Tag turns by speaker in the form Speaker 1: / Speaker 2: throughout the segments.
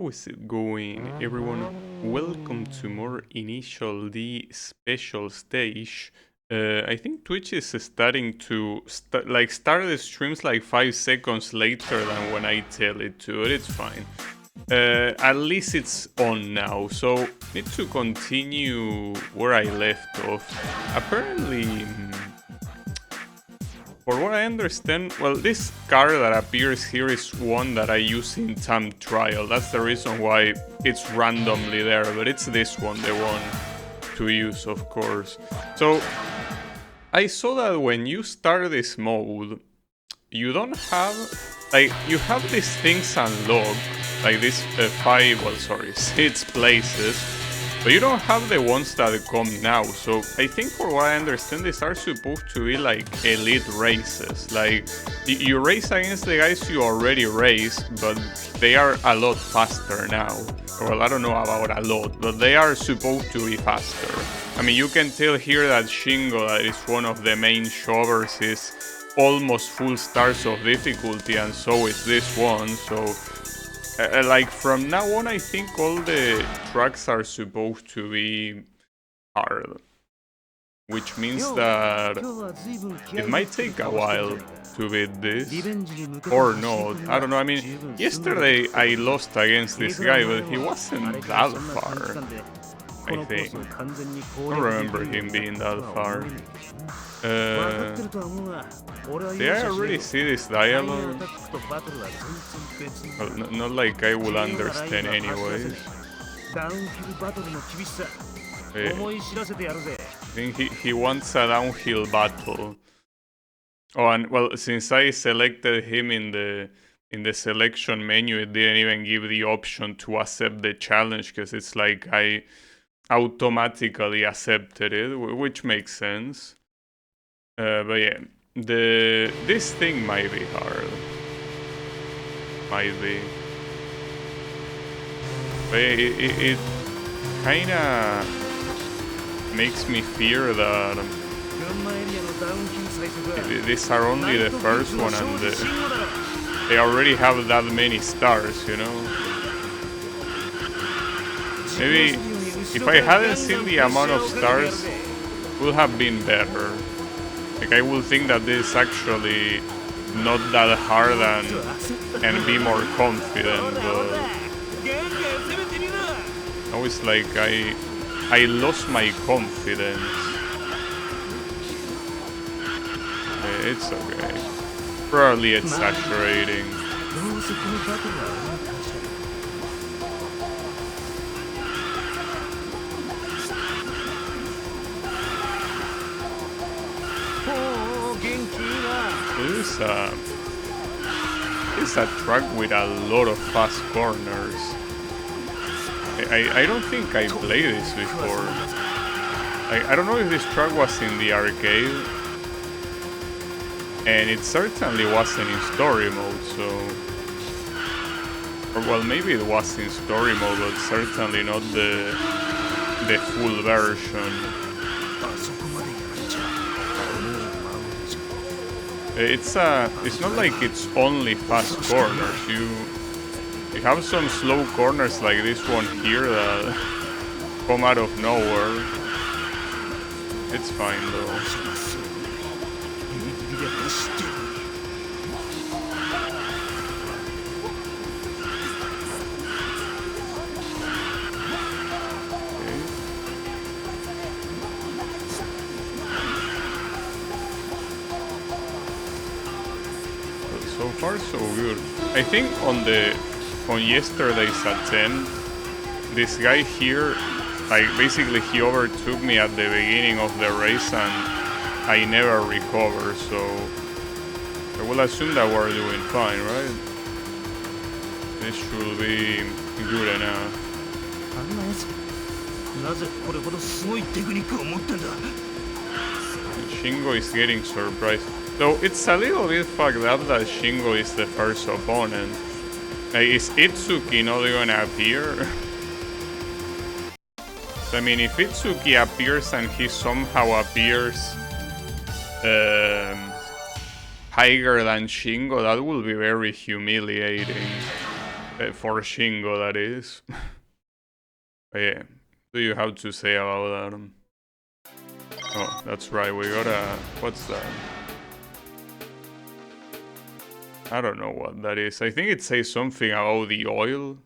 Speaker 1: How is it going, everyone? Welcome to more Initial D special stage. I think Twitch is starting to start the streams like 5 seconds later than when I tell it to. It's fine. At least it's on now, so need to continue where I left off. Apparently, for what I understand, well, this card that appears here is one that I use in time trial. That's the reason why it's randomly there, but it's this one, the one to use, of course. So, I saw that when you start this mode, you don't have, like, you have these things unlocked, like this 6 places, but you don't have the ones that come now. So I think for what I understand, these are supposed to be like elite races. Like you race against the guys you already race, but they are a lot faster now. Well, I don't know about a lot, but they are supposed to be faster. I mean, you can tell here that Shingo, that is one of the main shovers, is almost full stars of difficulty, and so is this one. So like from now on, I think all the tracks are supposed to be hard, which means that it might take a while to beat this, or not. I don't know. I mean, yesterday I lost against this guy, but he wasn't that far, I think. I don't remember him being that far. Did I already see this dialogue? Well, not like I will understand anyways. I think he wants a downhill battle. Oh, and well, since I selected him in the selection menu, it didn't even give the option to accept the challenge, because it's like I automatically accepted it, which makes sense. But yeah, this thing might be hard. Might be. But it kinda makes me fear that these are only the first one, and they already have that many stars, you know? Maybe if I hadn't seen the amount of stars, it would have been better. Like, I would think that this is actually not that hard and be more confident, but now it's like I lost my confidence. It's okay. Probably exaggerating. This is a track with a lot of fast corners. I don't think I played this before. I don't know if this track was in the arcade, and it certainly wasn't in story mode, so... Or well, maybe it was in story mode, but certainly not the full version. It's not like it's only fast corners. You have some slow corners like this one here that come out of nowhere. It's fine though. So far so good. I think on yesterday's attempt, this guy here, like basically he overtook me at the beginning of the race and I never recovered, so I will assume that we're doing fine, right? This should be good enough. Shingo is getting surprised. Though it's a little bit fucked up that Shingo is the first opponent. Like, is Itsuki not gonna appear? So, I mean, if Itsuki appears and he somehow appears higher than Shingo, that will be very humiliating. For Shingo, that is. Yeah. What do you have to say about that? Oh, that's right, we gotta... What's that? I don't know what that is. I think it says something about the oil.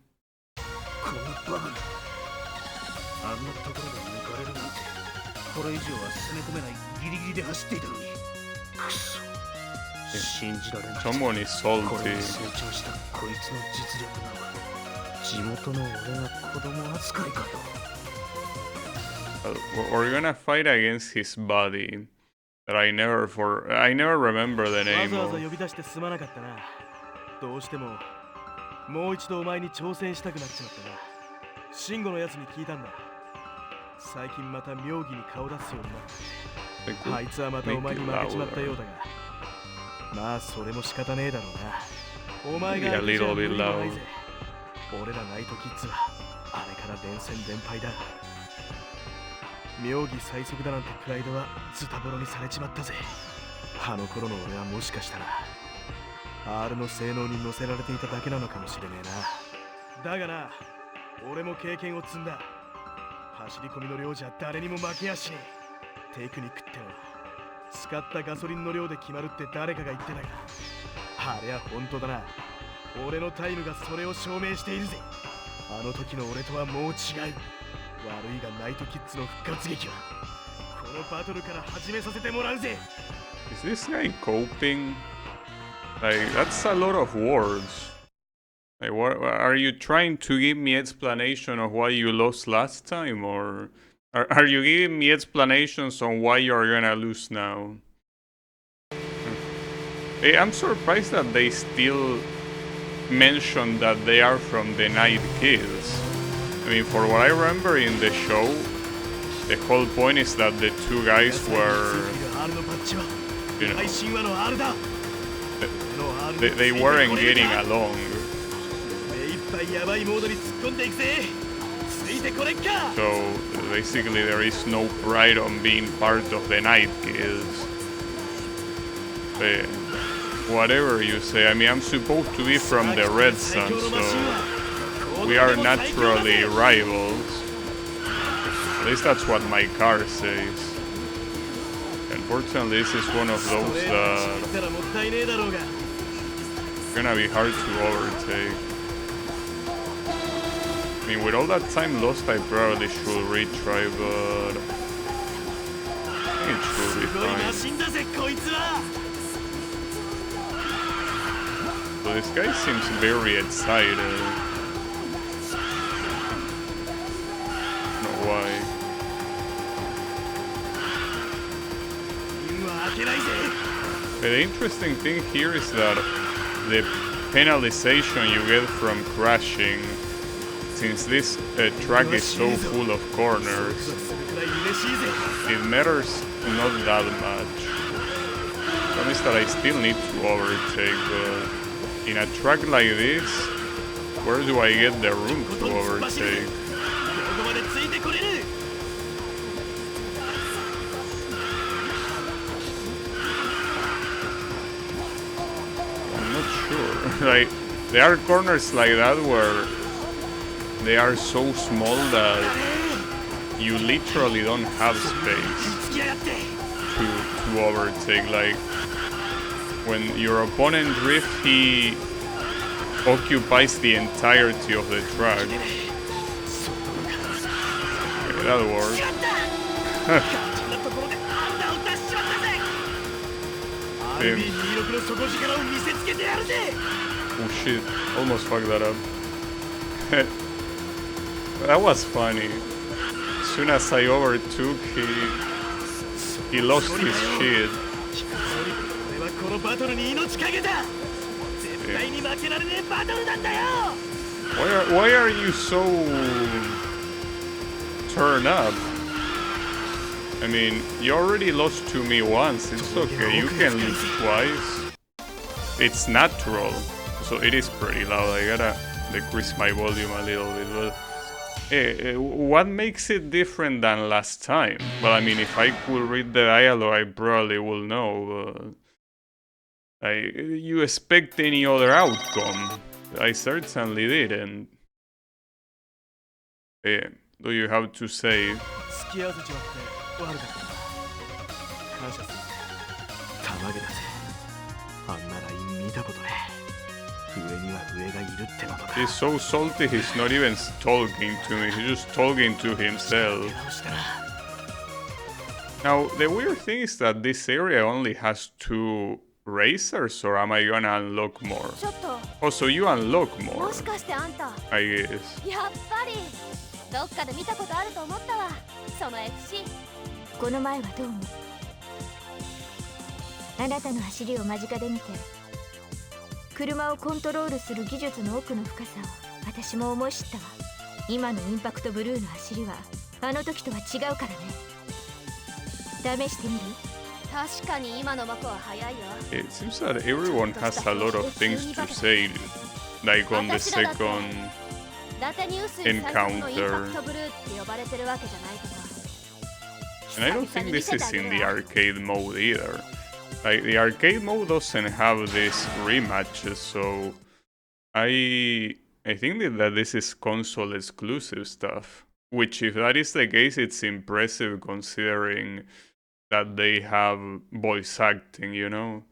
Speaker 1: Someone is salty. We're gonna fight against his body. That I never remember the name of.
Speaker 2: どうしてももう一度お前に挑戦したくなっちまったな。慎吾のやつに聞いたんだ。最近また妙義に顔出すようになった。あいつはまたお前に負けちまったようだが。まあそれも仕方ねえだろうな。お前が相手じゃ無理もないぜ。俺らナイトキッズはあれから連戦連敗だ。妙義最速だなんてプライドはズタボロにされちまったぜ。あの頃の俺はもしかしたら R の性能に乗せられていただけなのかもしれねえな。だがな、俺も経験を積んだ。走り込みの量じゃ誰にも負けやしねえ。テクニックってのは使ったガソリンの量で決まるって誰かが言ってたが、あれは本当だな。俺のタイムがそれを証明しているぜ。あの時の俺とはもう違う。悪いがナイトキッズの復活劇はこのバトルから始めさせてもらうぜ。
Speaker 1: Is this guy coping? Like, that's a lot of words. Like, what are you trying to give me explanation of why you lost last time, or are you giving me explanations on why you're gonna lose now? Hey, I'm surprised that they still mention that they are from the Night Kids. I mean, for what I remember in the show, the whole point is that the two guys were, you know, they weren't getting along. So basically there is no pride on being part of the Night Kids. But whatever you say, I mean, I'm supposed to be from the Red Sun, so we are naturally rivals. At least that's what my car says. Unfortunately, this is one of those that gonna be hard to overtake. I mean, with all that time lost, I probably should retry, but I think it should be fine. So this guy seems very excited. I don't know why. The interesting thing here is that the penalization you get from crashing, since this track is so full of corners, it matters not that much. Promise that I still need to overtake, but in a track like this, where do I get the room to overtake? Like, there are corners like that where they are so small that you literally don't have space to overtake. Like, when your opponent drifts, he occupies the entirety of the track. Okay, that works. Oh shit, almost fucked that up. That was funny. As soon as I overtook, he lost his shit. Why are you so turned up? I mean, you already lost to me once, it's okay, you can lose twice. It's natural, so it is pretty loud. I gotta decrease my volume a little bit, but what makes it different than last time? Well, I mean, if I could read the dialogue, I probably will know, but you expect any other outcome. I certainly didn't. Do you have to say?
Speaker 2: 付き合わせちまって悪かった感謝するぜたまげだぜあんなライン見たことね上には上がいるってことか
Speaker 1: He's so salty he's not even talking to me, he's just talking to himself.
Speaker 2: 出直したな
Speaker 1: Now, the weird thing is that this area only has 2 racers, or am I gonna unlock more?
Speaker 3: ちょっと
Speaker 1: Oh, so you unlock
Speaker 3: も
Speaker 1: more,
Speaker 3: しかしてあんた
Speaker 1: I guess.
Speaker 3: やっぱりどっかで見たことあると思ったわその FC この前はどうもあなたの走りを間近で見て車をコントロールする技術の奥の深さを私も思い知ったわ今のインパクトブルーの走りはあの時とは違うからね試してみる確かに今のマコは速いよ
Speaker 1: It seems that everyone has a lot of things to say, like on the second
Speaker 3: 伊達ニュースに最初のインパクトブルーって呼ばれてるわけじゃないけど
Speaker 1: And I don't think this is in the arcade mode either. Like, the arcade mode doesn't have these rematches, so I think that this is console exclusive stuff. Which, if that is the case, it's impressive considering that they have voice acting, you know?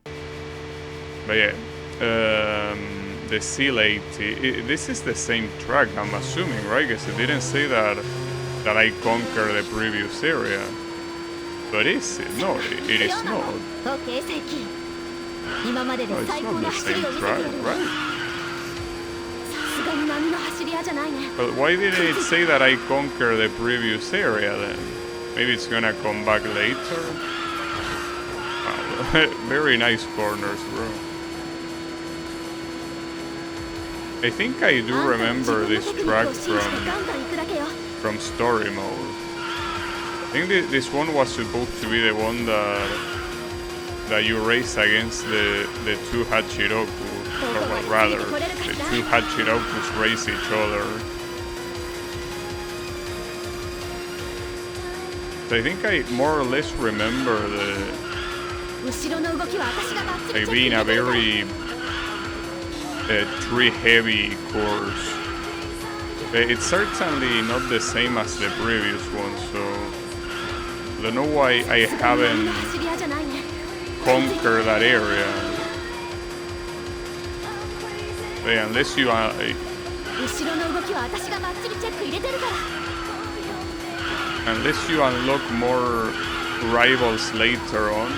Speaker 1: But yeah, the C80, this is the same track, I'm assuming, right? Because it didn't say that I conquered the previous area. But is it? No, it is not. Oh, it's not the same track, right? But why didn't it say that I conquered the previous area then? Maybe it's gonna come back later? Wow, very nice corners, bro. I think I do remember this track from story mode. I think this one was supposed to be the one that you race against the 2 Hachiroku, or rather, the 2 Hachirokus race each other. So I think I more or less remember like being a very tree-heavy course. It's certainly not the same as the previous one, so I don't know why I haven't conquered that area. But yeah, unless you unlock more rivals later on.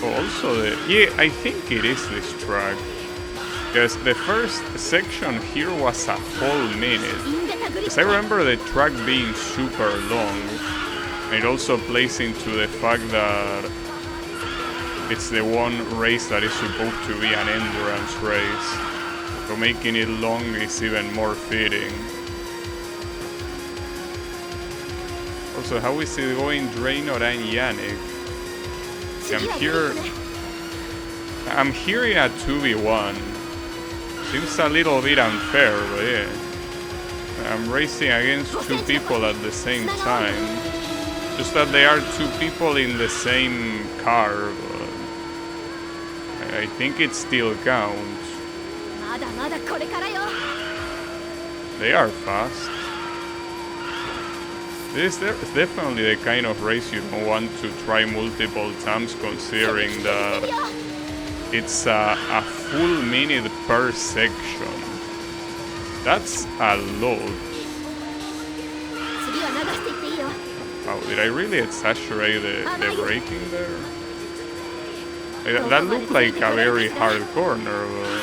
Speaker 1: Oh, also, yeah, I think it is this track. Because the first section here was a whole minute. Because I remember the track being super long. It also plays into the fact that it's the one race that is supposed to be an endurance race. So making it long is even more fitting. Also, how is it going, Draenor and Yannick? I'm here in a 2v1. Seems a little bit unfair, but yeah. I'm racing against 2 people at the same time. Just that they are 2 people in the same car, but I think it still counts. They are fast. This is definitely the kind of race you don't want to try multiple times, considering that it's a full minute per section. That's a lot. Wow, did I really exaggerate the braking there? That looked like a very hard corner, but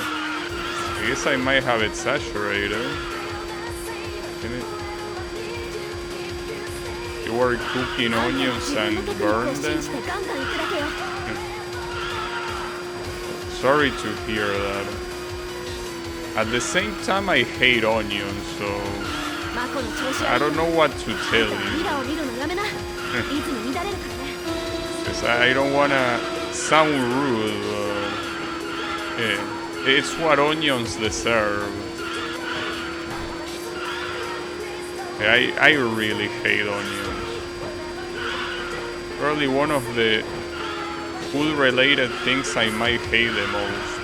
Speaker 1: I guess I might have exaggerated. You were cooking onions and burned them? Sorry to hear that. At the same time, I hate onions, so I don't know what to tell you. Because I don't want to sound rude, but yeah, it's what onions deserve. I really hate onions. probably one of the food-related things I might hate the most.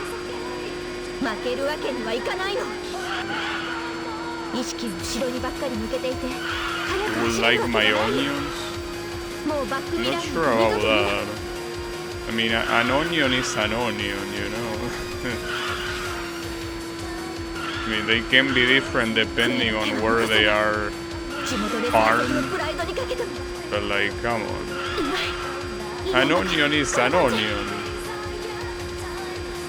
Speaker 3: 負けるわけにはいかないの。意識を後ろにばっかり向けていて、早く
Speaker 1: You
Speaker 3: 走
Speaker 1: would
Speaker 3: れる
Speaker 1: like
Speaker 3: わ
Speaker 1: my
Speaker 3: けがない。
Speaker 1: onions?
Speaker 3: もうバック
Speaker 1: I'm
Speaker 3: ミラ
Speaker 1: not
Speaker 3: ーに
Speaker 1: sure
Speaker 3: 二
Speaker 1: about
Speaker 3: 度と見ない。
Speaker 1: that. I mean, an onion is an onion, you know? I mean, they can be different depending on where they are
Speaker 3: 地元で
Speaker 1: farmed,
Speaker 3: 最速のプライドにかけても
Speaker 1: but like, come on.
Speaker 3: うまい。
Speaker 1: An onion is an onion.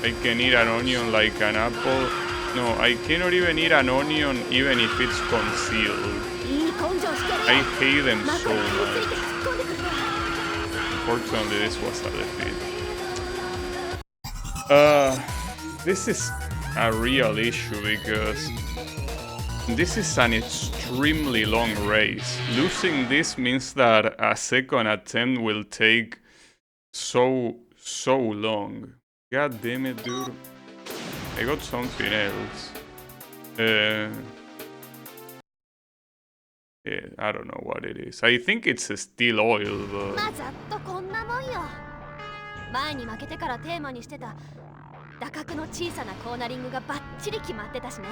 Speaker 1: I can eat an onion like an apple. No, I cannot even eat an onion even if it's concealed.
Speaker 3: いい根性してる。
Speaker 1: I hate them
Speaker 3: マ
Speaker 1: so
Speaker 3: コに張り
Speaker 1: much.
Speaker 3: 付いて突っ込んでくるわ。
Speaker 1: Unfortunately, this was a defeat. This is a real issue because this is an extremely long race. Losing this means that a second attempt will take so long. God damn it, dude. I got something else. Yeah, I don't know what it is. I think it's a steel oil, but
Speaker 4: まあざっとこんなもんよ。前に負けてからテーマにしてた打角の小さなコーナリングがバッチリ決まってたしね。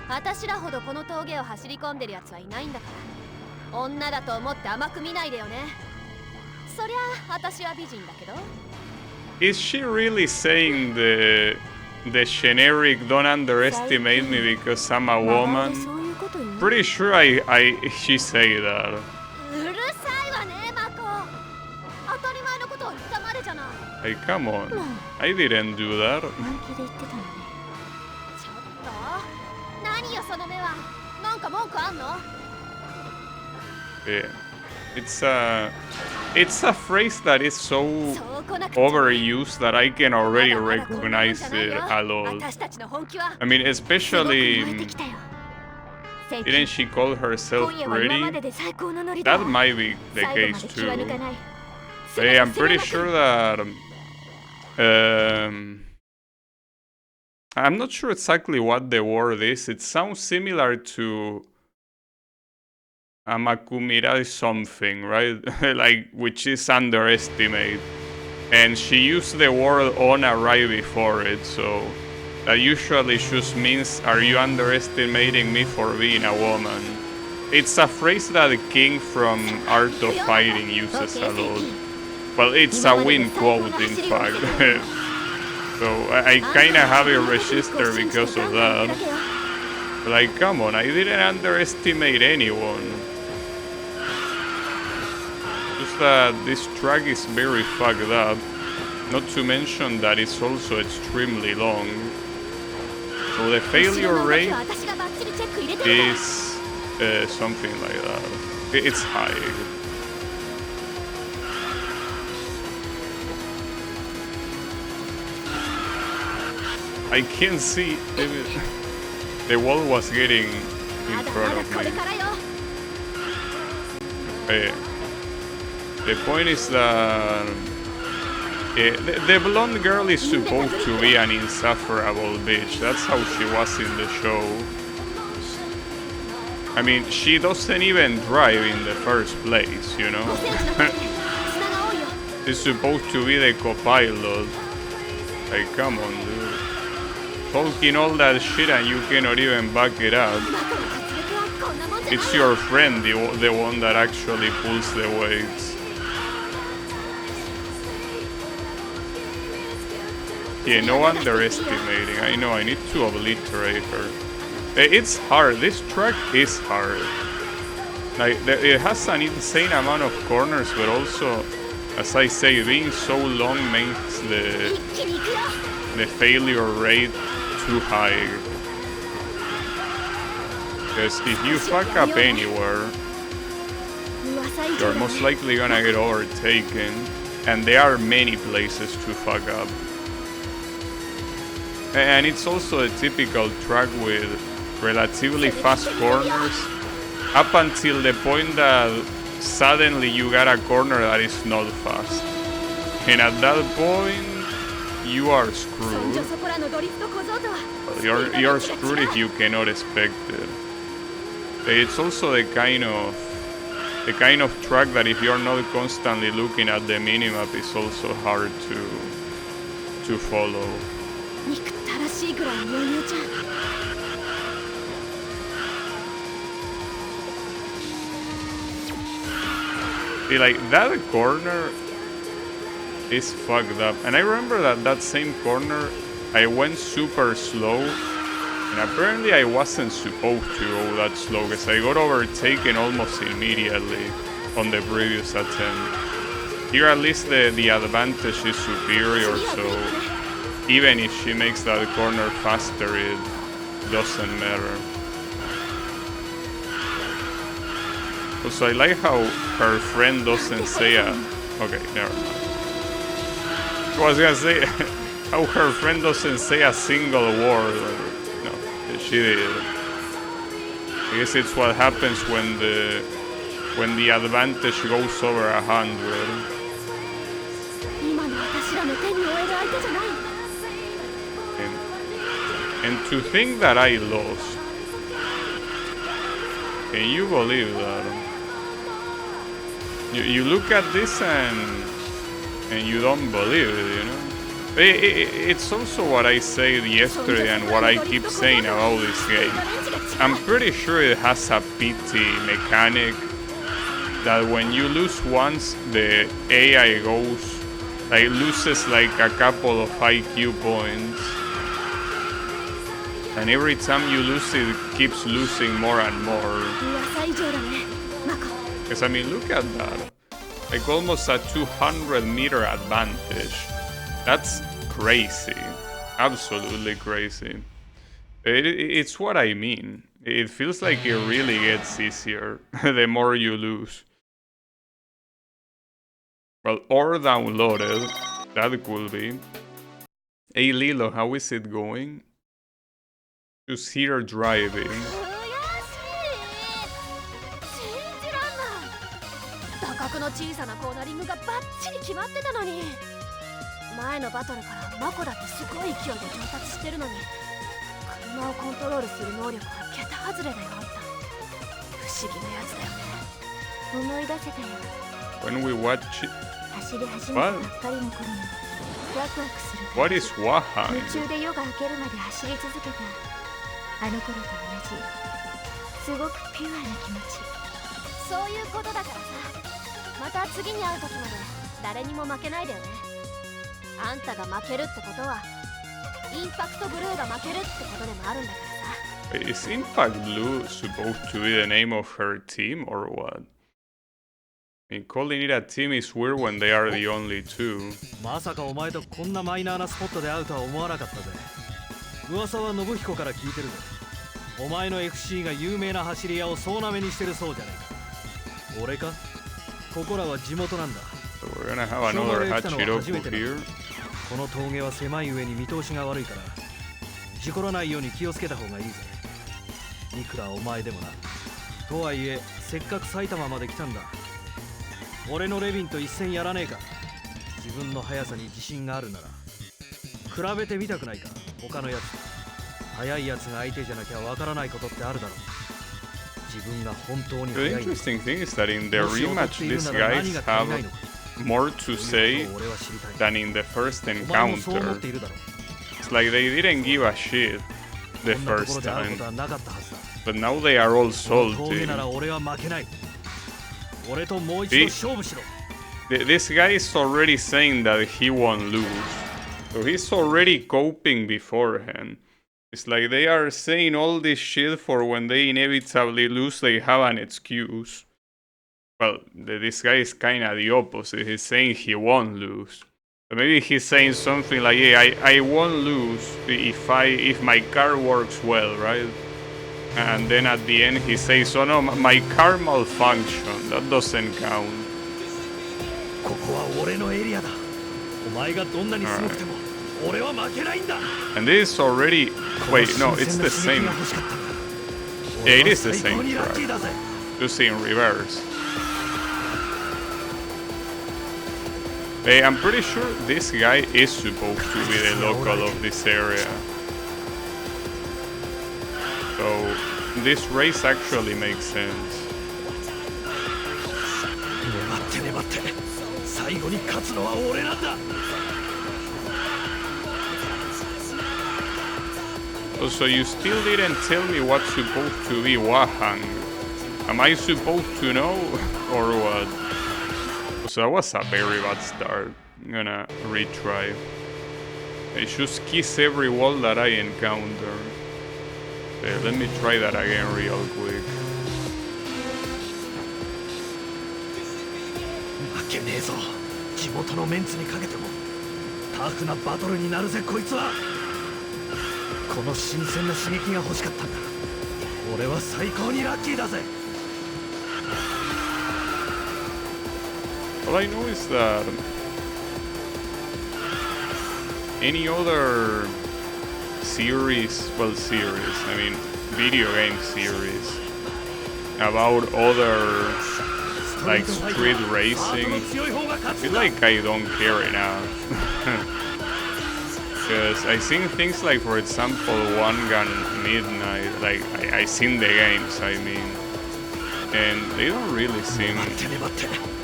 Speaker 4: 私らほどこの峠を走り込んでるやつはいないんだから、女だと思って甘く見ないでよね。そりゃ私は美人だけど。
Speaker 1: is she really saying the generic "don't underestimate me because I'm a
Speaker 3: 長屋
Speaker 1: woman"?
Speaker 3: でそういうこと言う？
Speaker 1: Pretty sure she say that.
Speaker 4: うるさいわね、マコ。当たり前のことを言ったまでじゃない。
Speaker 1: Like, come on. I didn't do that.
Speaker 3: 本気で言ってたのね。
Speaker 4: ちょっと何よその目は。なんか文句あんの？
Speaker 1: Yeah. It's a phrase that is so
Speaker 4: そうこなくちゃね。
Speaker 1: overused that I can already
Speaker 4: まだまだこんなもん
Speaker 1: recognize
Speaker 4: じゃない
Speaker 1: it
Speaker 4: よ。
Speaker 1: a lot.
Speaker 4: 私たちの本気は
Speaker 1: I mean,
Speaker 3: すごく燃え
Speaker 1: especially
Speaker 3: てきたよ。セイ
Speaker 1: didn't she call herself
Speaker 3: 今夜は今まで
Speaker 1: pretty?
Speaker 3: で最高のノリだ
Speaker 1: That might be the
Speaker 3: 最後ま
Speaker 1: case
Speaker 3: で気は抜か
Speaker 1: too.
Speaker 3: ない
Speaker 1: Hey, I'm pretty sure that I'm not sure exactly what the word is. It sounds similar to Amakumira something, right? Like, which is underestimate. And she used the word ona right before it, so that usually just means, are you underestimating me for being a woman? It's a phrase that the king from Art of Fighting uses a lot. Well, it's a win quote, in fact. So I kinda have it registered because of that. Like, come on, I didn't underestimate anyone. Just that this track is very fucked up. Not to mention that it's also extremely long. So the failure rate is something like that. It's high. I can't see. The wall was getting in front of me. The point is that the blonde girl is supposed to be an insufferable bitch. That's how she was in the show. I mean, she doesn't even drive in the first place, you know? She's supposed to be the co-pilot. Like, come on, dude. Talking all that shit and you cannot even back it up. It's your friend, the one that actually pulls the weights. Yeah, no underestimating. I know, I need to obliterate her. It's hard. This track is hard. Like, it has an insane amount of corners, but also, as I say, being so long makes the failure rate too high. Because if you fuck up anywhere, you're most likely gonna get overtaken, and there are many places to fuck up. And it's also a typical track with relatively fast corners, up until the point that suddenly you got a corner that is not fast. And at that point, you are screwed. You're screwed if you cannot expect it. It's also the kind of the kind of track that if you're not constantly looking at the minimap is also hard to follow.
Speaker 4: 憎たらしいぐらい余裕じゃん。
Speaker 1: See, like, that corner is fucked up. And I remember that same corner, I went super slow. And apparently I wasn't supposed to go that slow, because I got overtaken almost immediately on the previous attempt. Here at least the advantage is superior, so even if she makes that corner faster, it doesn't matter. Also, I like how her friend doesn't say a... Okay, never mind. I was gonna say how her friend doesn't say a single word. No, she did. I guess it's what happens when the advantage goes over 100.
Speaker 4: 今の私らの手に負える相手じゃない。
Speaker 1: And to think that I lost. Can you believe that? You look at this and you don't believe it, you know? It's also what I said yesterday and what I keep saying about this game. I'm pretty sure it has a pity mechanic that when you lose once, the AI goes, like, loses like a couple of IQ points. And every time you lose it keeps losing more and more. Because I mean, look at that. Like almost a 200-meter advantage. That's crazy. Absolutely crazy. It's what I mean. It feels like it really gets easier the more you lose. Well, or downloaded. That could be. Hey Lilo, how is it going? Just here driving.
Speaker 4: 打角の小さなコーナリングがバッチリ決まってたのに、前のバトルからマコだってすごい勢いで上達してるのに、車をコントロールする能力は桁外れだよ。あんた不思議なやつだよね。
Speaker 3: 思い出せたよ。
Speaker 1: When we watch it...
Speaker 3: 走り始めたばっかりの頃にワクワクする。
Speaker 1: What is Wahan?
Speaker 3: 夢中で夜が明けるまで走り続けたあの頃と同じすごくピュアな気持ち。
Speaker 4: そういうことだからさ、また次に会う時まで誰にも負けないでよね。あんたが負けるってことはインパクトブルーが負けるってことでもあるんだからさ。
Speaker 1: Is Impact Blue supposed to be the name of her team or what? I mean, calling it a team is weird when they are the only two.
Speaker 2: まさかお前とこんなマイナーなスポットで会うとは思わなかったぜ。噂は信彦から聞いてるぜ。お前の FC が有名な走り屋を総なめにしてるそうじゃねえか。俺か？ここらは地元なんだ。
Speaker 1: So we're gonna have another Hachiroku here.
Speaker 2: この峠は狭い上に見通しが悪いから事故らないように気をつけた方がいいぜ。いくらお前でもな。とはいえせっかく埼玉まで来たんだ。俺のレビンと一戦やらねえか。自分の速さに自信があるなら比べてみたくないか。他のやつ速いやつが相手じゃなきゃわからないことってあるだろう。自分が本当に
Speaker 1: The
Speaker 2: 速い。
Speaker 1: interesting thing is that in the rematch, these guys have more to say than in the first encounter. It's like they didn't give a shit the first time, but now they are all salty. This guy is already saying that he won't lose, so he's already coping beforehand. It's like they are saying all this shit for when they inevitably lose, they have an excuse. Well, this guy is kinda the opposite. He's saying he won't lose. So maybe he's saying something like, yeah, I won't lose if my car works well, right? And then at the end he says, oh no, my car malfunctioned. That doesn't count. And this is already... Wait, no, it's the same. Yeah, it is the same track. Just in reverse. Hey, I'm pretty sure this guy is supposed to be the local of this area. So this race actually makes sense.
Speaker 2: って粘って最後に勝つのは俺なんだ。
Speaker 1: So you still didn't tell me what's supposed to be Wahang. Am I supposed to know or what? So that was a very bad start. I'm gonna retry. I just kiss every wall that I encounter. Okay, let me try that again real quick.
Speaker 2: 負けねえぞ。地元のメンツにかけてもタフなバトルになるぜこいつは。この新鮮な刺激が欲しかったんだ。俺は最高にラッキーだぜ。
Speaker 1: All I know is that any other series, I mean video game series about other like street racing, I feel like I don't care enough. Because I seen things like, for example, One Gun Midnight, like I seen the games, I mean, and they don't really seem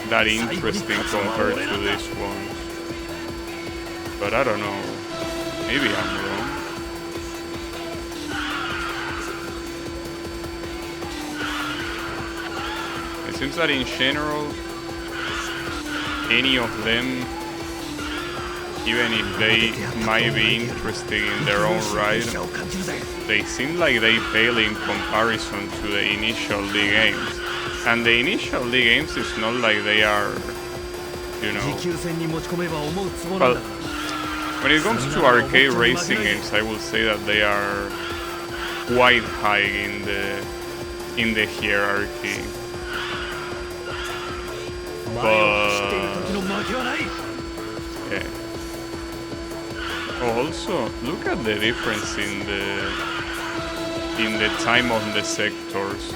Speaker 1: that interesting compared to this one. But I don't know, maybe I'm wrong. It seems that in general, any of them, even if they might be interesting in their own right, they seem like they fail in comparison to the initial D games. And the initial D games is not like they are, you know... Well, when it comes to arcade racing games, I will say that they are quite high in the hierarchy. But... yeah. Oh, also, look at the difference in the time of the sectors.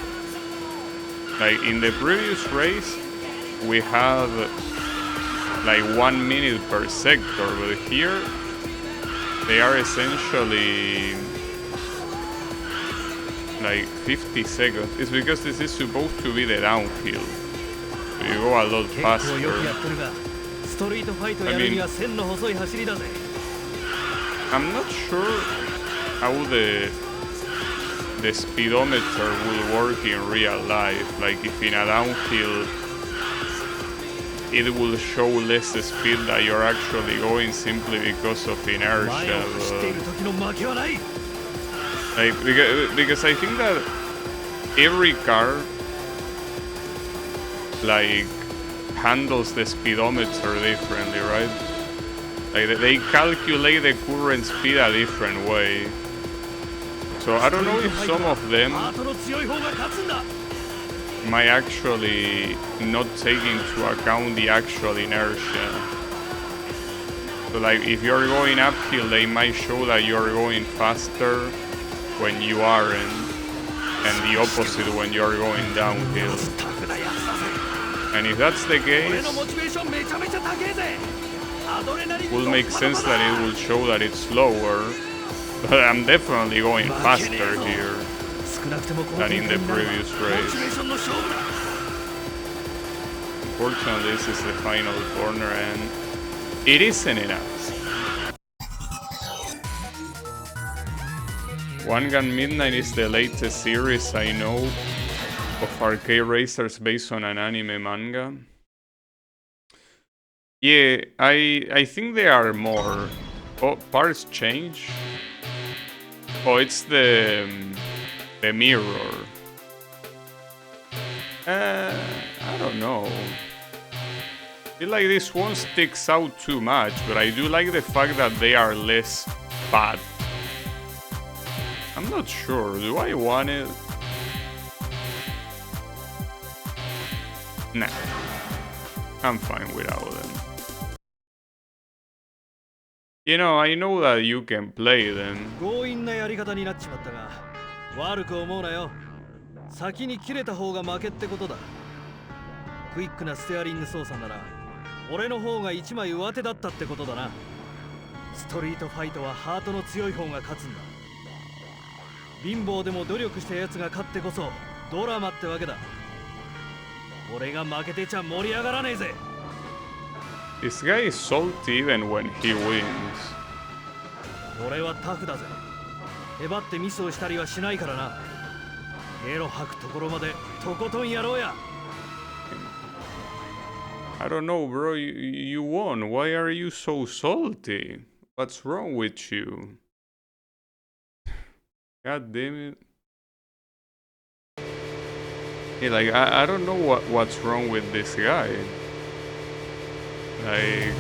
Speaker 1: Like in the previous race, we had like 1 minute per sector, but here they are essentially like 50 seconds. It's because this is supposed to be the downhill, so you go a lot faster. I mean, I'm not sure how the speedometer will work in real life. Like if in a downhill it will show less speed that you're actually going simply because of inertia. Like because I think that every car like handles the speedometer differently, right? Like they calculate the current speed a different way. So I don't know if some of them might actually not take into account the actual inertia. So like if you're going uphill, they might show that you're going faster when you aren't, and the opposite when you're going downhill. And if that's the case, it will make sense that it will show that it's slower, but I'm definitely going faster here than in the previous race. Unfortunately, this is the final corner and it isn't enough. One Gun Midnight is the latest series I know of arcade racers based on an anime manga. Yeah, I think there are more. Oh, parts change? Oh, it's the mirror. I don't know. I feel like this one sticks out too much, but I do like the fact that they are less bad. I'm not sure. Do I want it? Nah. I'm fine without them. You know, I know that you can play them.
Speaker 2: 強引なやり方になっちまったが、悪く思うなよ。先に切れた方が負けってことだ。クイックなステアリング操作なら、俺の方が一枚上手だったってことだな。ストリートファイトはハートの強い方が勝つんだ。貧乏でも努力したやつが勝ってこそドラマってわけだ。俺が負けてちゃ盛り上がらねえぜ。
Speaker 1: This guy is salty even when he wins.
Speaker 2: 俺はタフだぜ。へばってミスをしたりはしないからな。ゲロ吐くところまでとことんやろうや。
Speaker 1: I don't know, bro. You won. Why are you so salty? What's wrong with you? God damn it. Yeah, like, I don't know what's wrong with this guy. Like,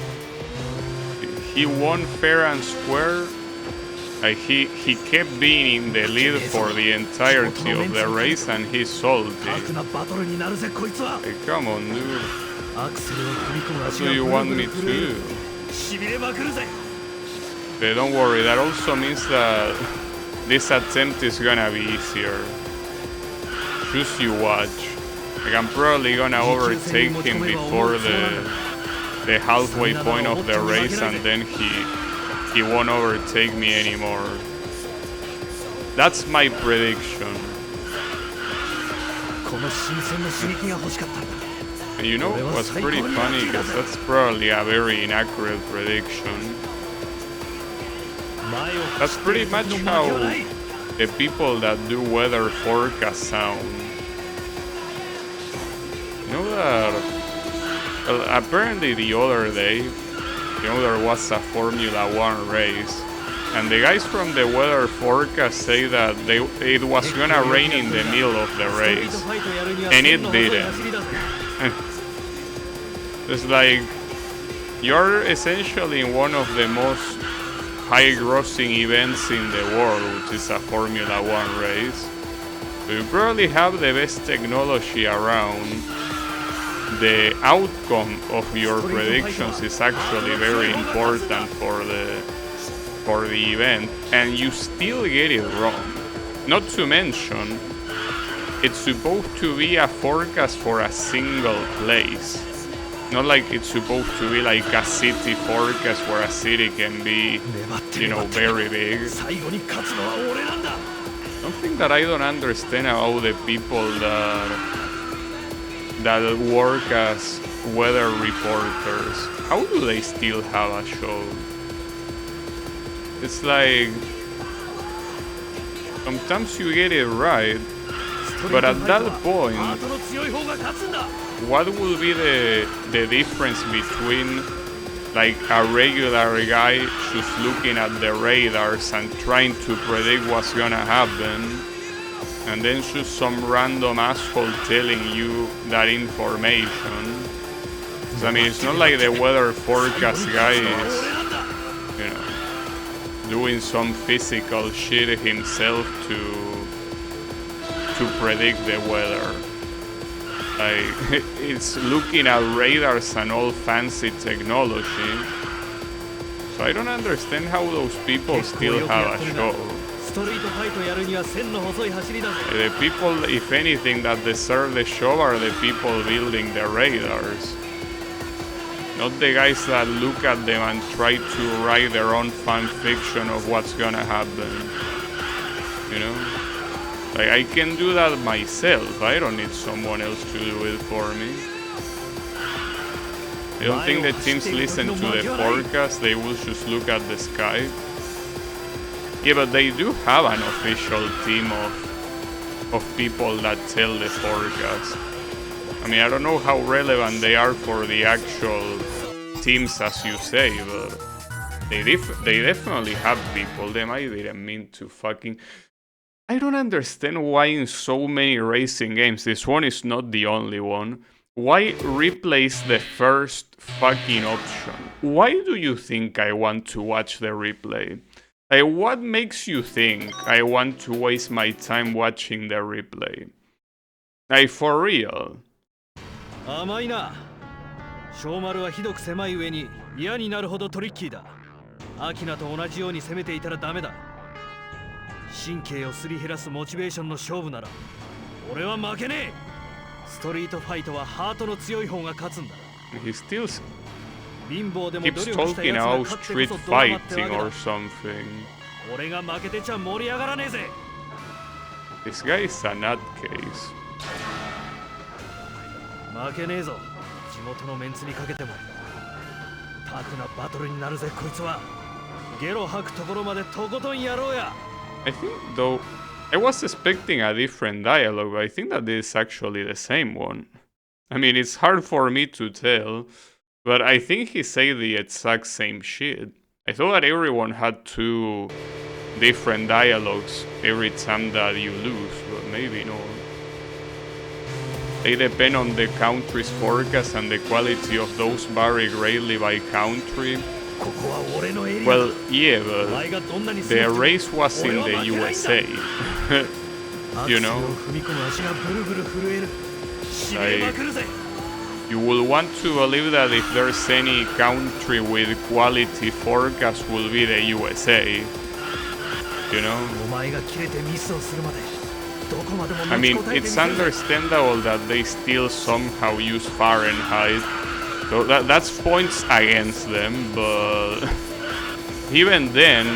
Speaker 1: he won fair and square. Like, he kept being in the lead for the entirety of the race, and he's salty. Like, come on, dude. What do you want me to do? Okay, don't worry, that also means that this attempt is gonna be easier. Just you watch. Like, I'm probably gonna overtake him before the halfway point of the race, and then he won't overtake me anymore. That's my prediction. And you know what's pretty funny, because that's probably a very inaccurate prediction. That's pretty much how the people that do weather forecasts sound. You know that, well, apparently the other day, you know, there was a Formula 1 race, and the guys from the weather forecast say that it was gonna rain in the middle of the race, and it didn't. It's like, you're essentially in one of the most high-grossing events in the world, which is a Formula 1 race. So you probably have the best technology around. The outcome of your predictions is actually very important for the event, and you still get it wrong. Not to mention, it's supposed to be a forecast for a single place. Not like it's supposed to be like a city forecast where a city can be, you know, very big. Something that I don't understand about the people that work as weather reporters. How do they still have a show? It's like, sometimes you get it right, but at that point, what will be the difference between like a regular guy just looking at the radars and trying to predict what's gonna happen, and then just some random asshole telling you that information? So, I mean, it's not like the weather forecast guy is, you know, doing some physical shit himself to predict the weather. Like, it's looking at radars and all fancy technology. So I don't understand how those people still have a show. The people, if anything, that deserve the show are the people building the radars. Not the guys that look at them and try to write their own fan fiction of what's gonna happen. You know? Like, I can do that myself. I don't need someone else to do it for me. I don't think the teams listen to the forecast, they will just look at the sky. Yeah, but they do have an official team of people that tell the forecast. I mean, I don't know how relevant they are for the actual teams, as you say, but they definitely have people. They might didn't mean to fucking... I don't understand why in so many racing games, this one is not the only one, why replay is the first fucking option? Why do you think I want to watch the replay? Like, what makes you think I want to waste my time watching the replay? Like, for real?
Speaker 2: 甘いな。小丸はひどく狭い上に嫌になるほどトリッキーだ。アキナと同じように攻めていたらダメだ。神経をすり減らすモチベーションの勝負なら俺は負けねえ。ストリートファイトはハートの強い方が勝つんだ。
Speaker 1: He still
Speaker 2: 貧乏でも
Speaker 1: keeps
Speaker 2: 努力した
Speaker 1: talking
Speaker 2: やつが
Speaker 1: about
Speaker 2: 勝って
Speaker 1: street
Speaker 2: こそドラマってわ
Speaker 1: fighting
Speaker 2: け
Speaker 1: or
Speaker 2: だ。
Speaker 1: something.
Speaker 2: 俺が負けてちゃ盛り上がらねえぜ。
Speaker 1: This guy is a nutcase.
Speaker 2: 負けねえぞ。地元のメンツにかけてもタフなバトルになるぜこいつは。ゲロ吐くところまでとことんやろうや。
Speaker 1: I think though I was expecting a different dialogue, but I think that this is actually the same one. I mean, it's hard for me to tell, but I think he said the exact same shit. I thought that everyone had two different dialogues every time that you lose, but maybe not. They depend on the country's forecast and the quality of those vary greatly by country. Well, yeah, but the race was in the USA. You know? Like, you will want to believe that if there's any country with quality forecast will be the USA. You know? I mean, it's understandable that they still somehow use Fahrenheit. So that's points against them, but even then,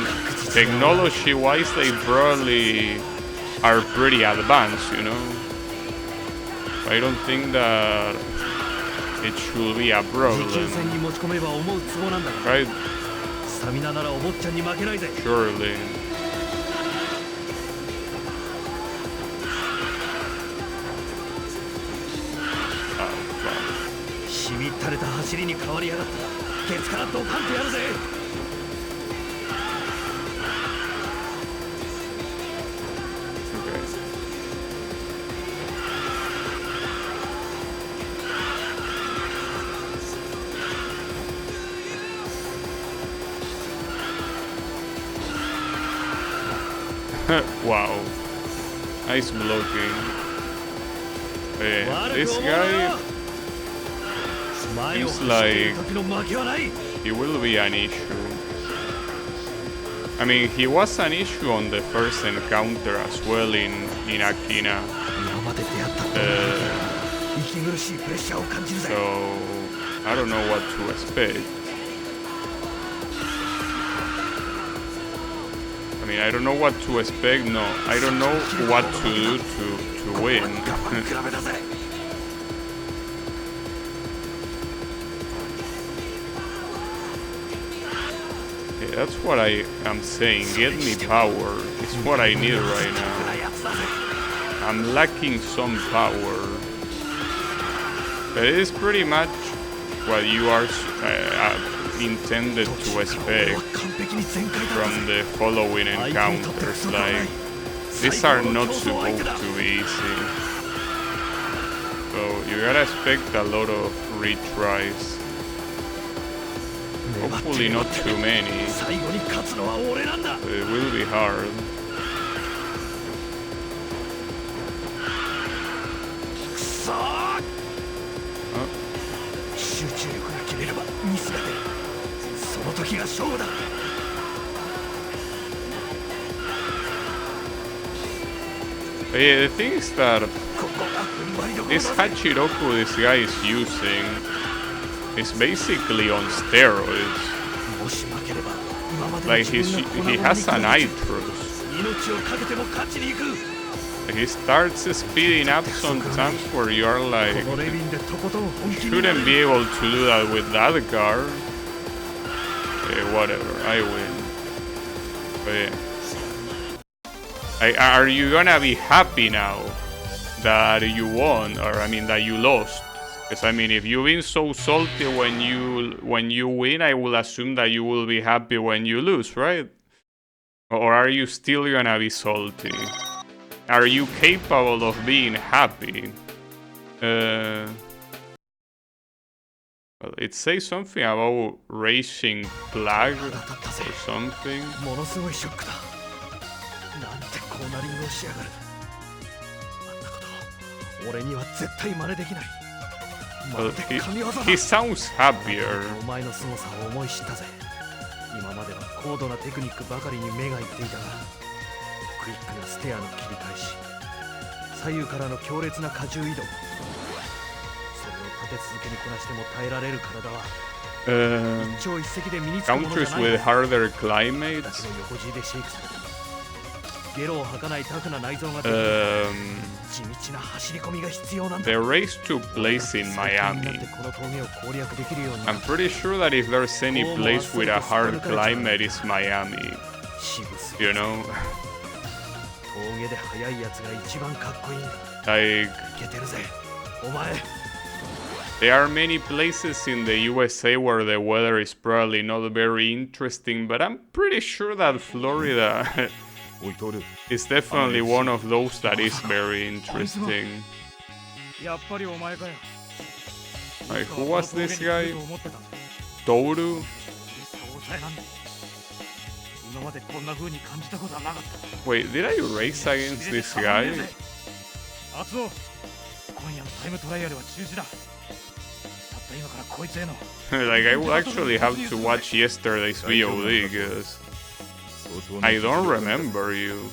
Speaker 1: technology-wise, they probably are pretty advanced, you know? I don't think that it should be a problem, right? Surely. Wow, nice blocking. This guy seems like he will be an issue. I mean, he was an issue on the first encounter as well in Akina. So I don't know what to expect. I mean, I don't know what to expect. No, I don't know what to do to win. Yeah, that's what I am saying. Get me power. It's what I need right now. I'm lacking some power. It is pretty much what you are intended to expect from the following encounters. Like, these are not supposed to be easy, so you gotta expect a lot of retries. Hopefully not too many, but it will be hard. Yeah, the thing is that this Hachiroku this guy is using is basically on steroids. Like he has a nitrous. He starts speeding up sometimes where you are like, shouldn't be able to do that with that guard. Whatever, I win. But yeah. Are you gonna be happy now that you won, or I mean that you lost? Because I mean, if you've been so salty when you win, I will assume that you will be happy when you lose, right? Or are you still gonna be salty? Are you capable of being happy? Well, it says something about racing plague or something. Well, he sounds happier. Countries with harder climates. The race took place in Miami. I'm pretty sure that if there's any place with a hard climate, it's Miami. You know? Like, there are many places in the USA where the weather is probably not very interesting, but I'm pretty sure that Florida is definitely one of those that is very interesting. Like, who was this guy? Toru? Wait, did I race against this guy? Like, I will actually have to watch yesterday's VOD because I don't remember you.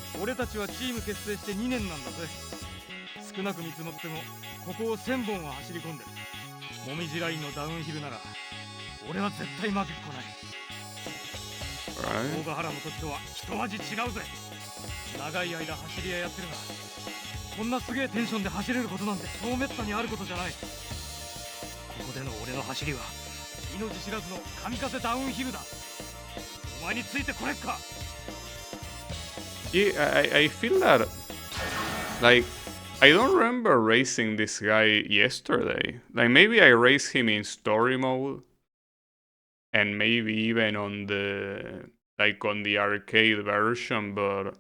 Speaker 1: Yeah, I feel that, like, I don't remember racing this guy yesterday. Like, maybe I raced him in story mode, and maybe even on the, like, on the arcade version, but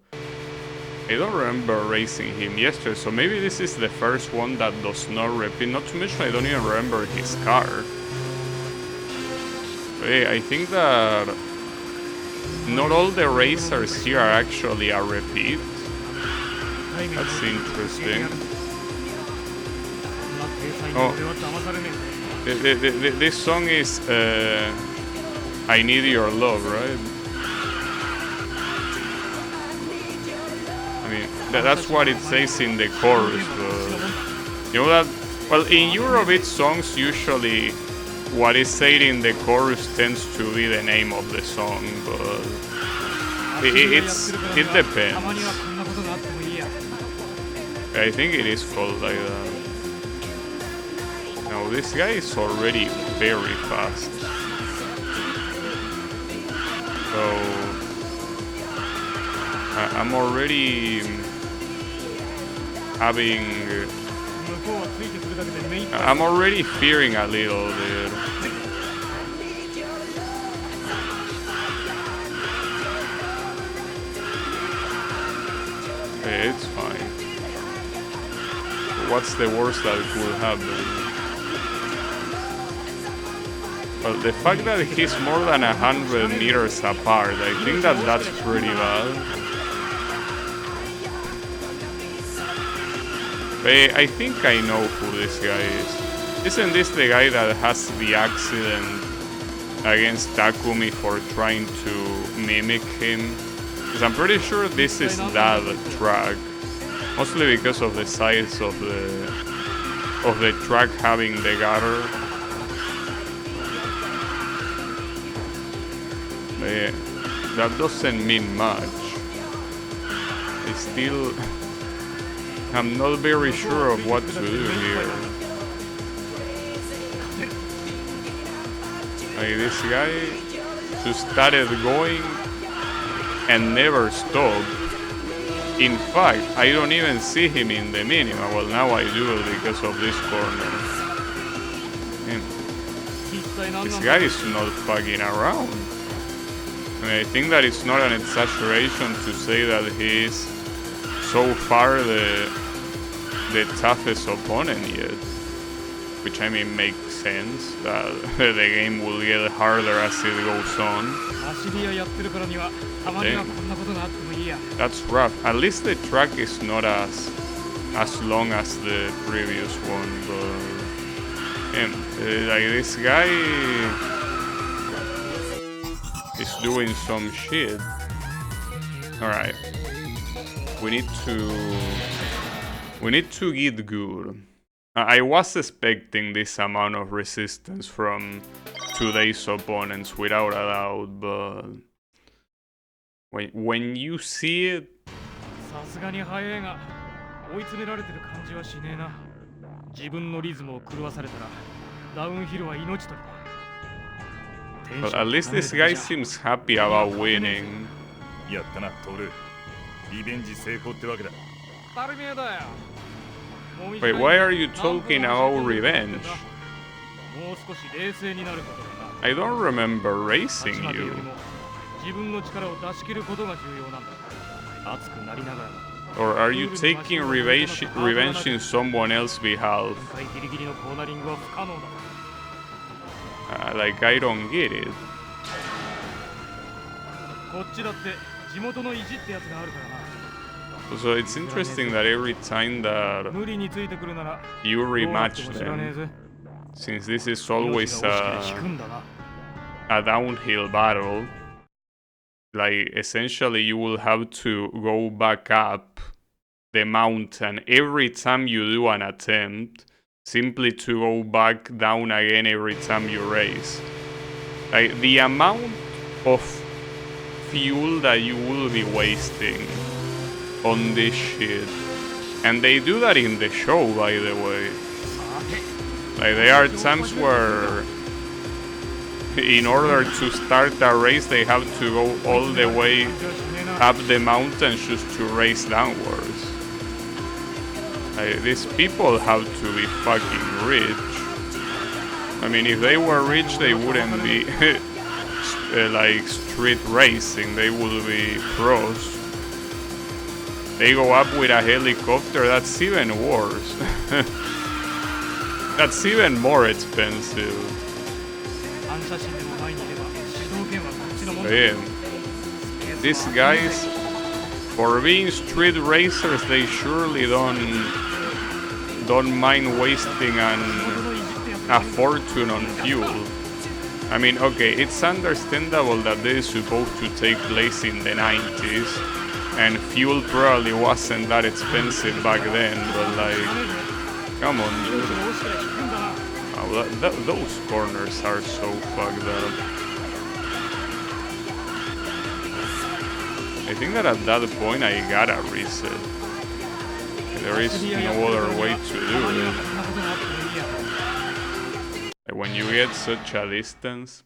Speaker 1: I don't remember racing him yesterday, so maybe this is the first one that does not repeat. Not to mention I don't even remember his car. But yeah, I think that not all the racers here are actually a repeat. That's interesting. Oh, this song is I Need Your Love, right? I mean, that's what it says in the chorus, but you know that, well, in Eurobeat songs usually what is said in the chorus tends to be the name of the song, but it depends. I think it is called like that. Now this guy is already very fast, so I'm already I'm already fearing a little bit. Hey, it's fine. What's the worst that could happen? Well, the fact that he's more than 100 meters apart, I think that that's pretty bad. But I think I know who this guy is. Isn't this the guy that has the accident against Takumi for trying to mimic him? Because I'm pretty sure this is that track. Mostly because of the size of the track having the gutter. But yeah, that doesn't mean much. I'm not very sure of what to do here. Like, this guy just started going and never stopped. In fact, I don't even see him in the minima. Well, now I do because of this corner. And this guy is not fucking around. I mean, I think that it's not an exaggeration to say that he is so far the toughest opponent yet, which I mean makes sense that the game will get harder as it goes on. Damn. That's rough. At least the track is not as long as the previous one, but like, this guy is doing some shit. Alright. We need to get good. I was expecting this amount of resistance from today's opponents without a doubt, but when you see it,
Speaker 2: さすがに早いが追い詰められてる感じはしねえな。自分のリズムを狂わされたらダウンヒルは命取りだ。
Speaker 1: Well, at least this guy seems happy about winning.
Speaker 5: やったなトール。リベンジ成功ってわけだ。
Speaker 1: Wait, why are you talking about revenge? I don't remember racing you. Or are you taking revenge in someone else's behalf? Like, I don't get it. So it's interesting that every time that you rematch them, since this is always a downhill battle, like essentially you will have to go back up the mountain every time you do an attempt, simply to go back down again every time you race. Like the amount of fuel that you will be wasting on this shit. And they do that in the show, by the way. Like there are times where in order to start a race they have to go all the way up the mountain just to race downwards. Like, these people have to be fucking rich. I mean, if they were rich they wouldn't be like street racing, they would be pros. They go up with a helicopter, that's even worse. That's even more expensive. Man, these guys, for being street racers, they surely don't mind wasting a fortune on fuel. I mean, okay, it's understandable that this is supposed to take place in the 90s, and fuel probably wasn't that expensive back then, but like, come on, dude. Oh, those corners are so fucked up. I think that at that point I gotta reset. There is no other way to do it. Like when you get such a distance,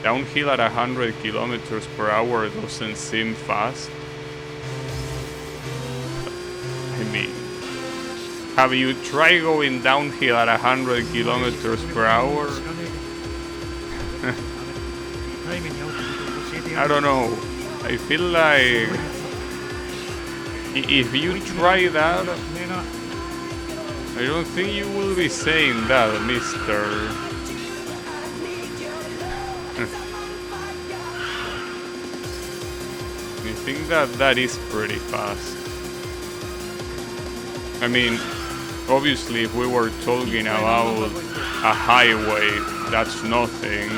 Speaker 1: downhill at 100 kilometers per hour doesn't seem fast. I mean, have you tried going downhill at 100 kilometers per hour? I don't know. I feel like if you try that, I don't think you will be saying that, mister. I think that is pretty fast. I mean, obviously if we were talking about a highway, that's nothing.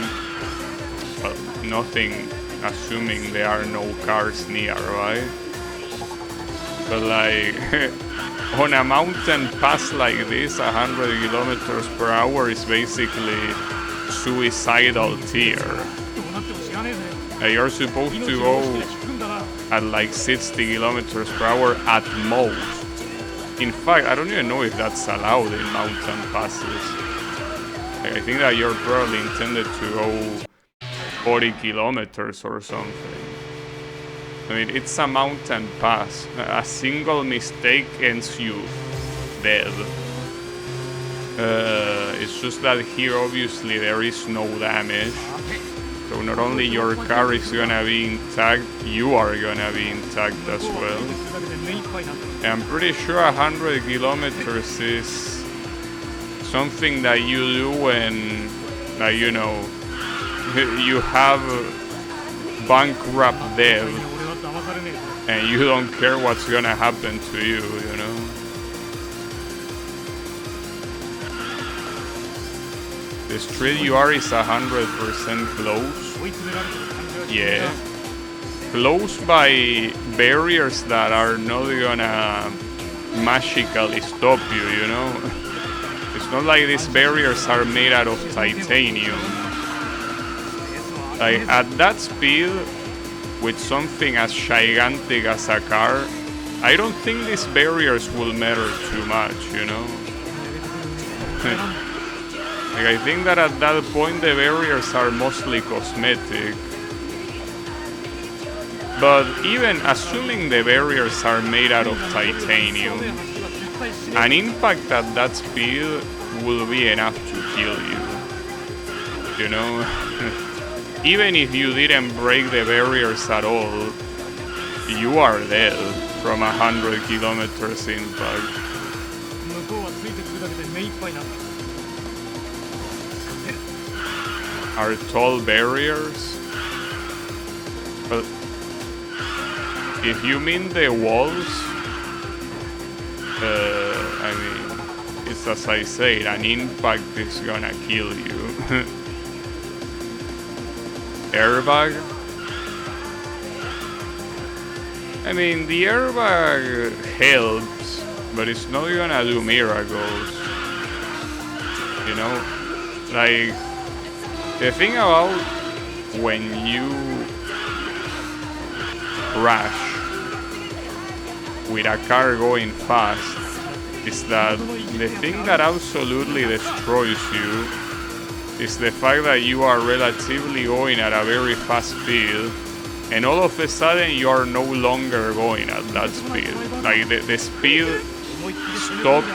Speaker 1: Well, nothing assuming there are no cars nearby. But like, on a mountain pass like this, 100 kilometers per hour is basically suicidal tier. You're supposed to go at like 60 kilometers per hour at most. In fact, I don't even know if that's allowed in mountain passes. Like, I think that you're probably intended to go 40 kilometers or something. I mean, it's a mountain pass. A single mistake ends you dead. It's just that here obviously there is no damage. So not only your car is gonna be intact, you are gonna be intact as well. And I'm pretty sure 100 kilometers is something that you do when, like, you know, you have bankrupt debt and you don't care what's gonna happen to you, you know? The street you are is 100% closed. Yeah. Closed by barriers that are not gonna magically stop you, you know? It's not like these barriers are made out of titanium. Like, at that speed, with something as gigantic as a car, I don't think these barriers will matter too much, you know? Like, I think that at that point the barriers are mostly cosmetic. But even assuming the barriers are made out of titanium, an impact at that speed will be enough to kill you. You know? Even if you didn't break the barriers at all, you are dead from 100 kilometers impact. Are tall barriers? Well, if you mean the walls, I mean, it's as I said, an impact is gonna kill you. Airbag? I mean, the airbag helps, but it's not gonna do miracles. You know? Like, the thing about when you crash with a car going fast is that the thing that absolutely destroys you is the fact that you are relatively going at a very fast speed, and all of a sudden you are no longer going at that speed. Like the speed stops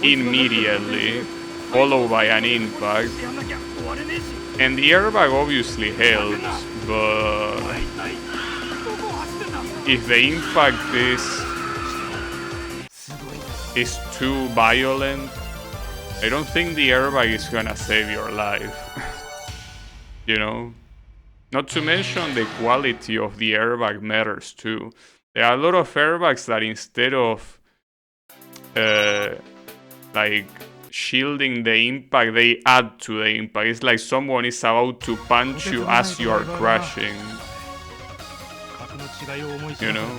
Speaker 1: immediately, followed by an impact. And the airbag obviously helps, but if the impact is too violent, I don't think the airbag is gonna save your life. You know? Not to mention the quality of the airbag matters too. There are a lot of airbags that instead of like shielding the impact, they add to the impact. It's like someone is about to punch you as you are crashing. You know?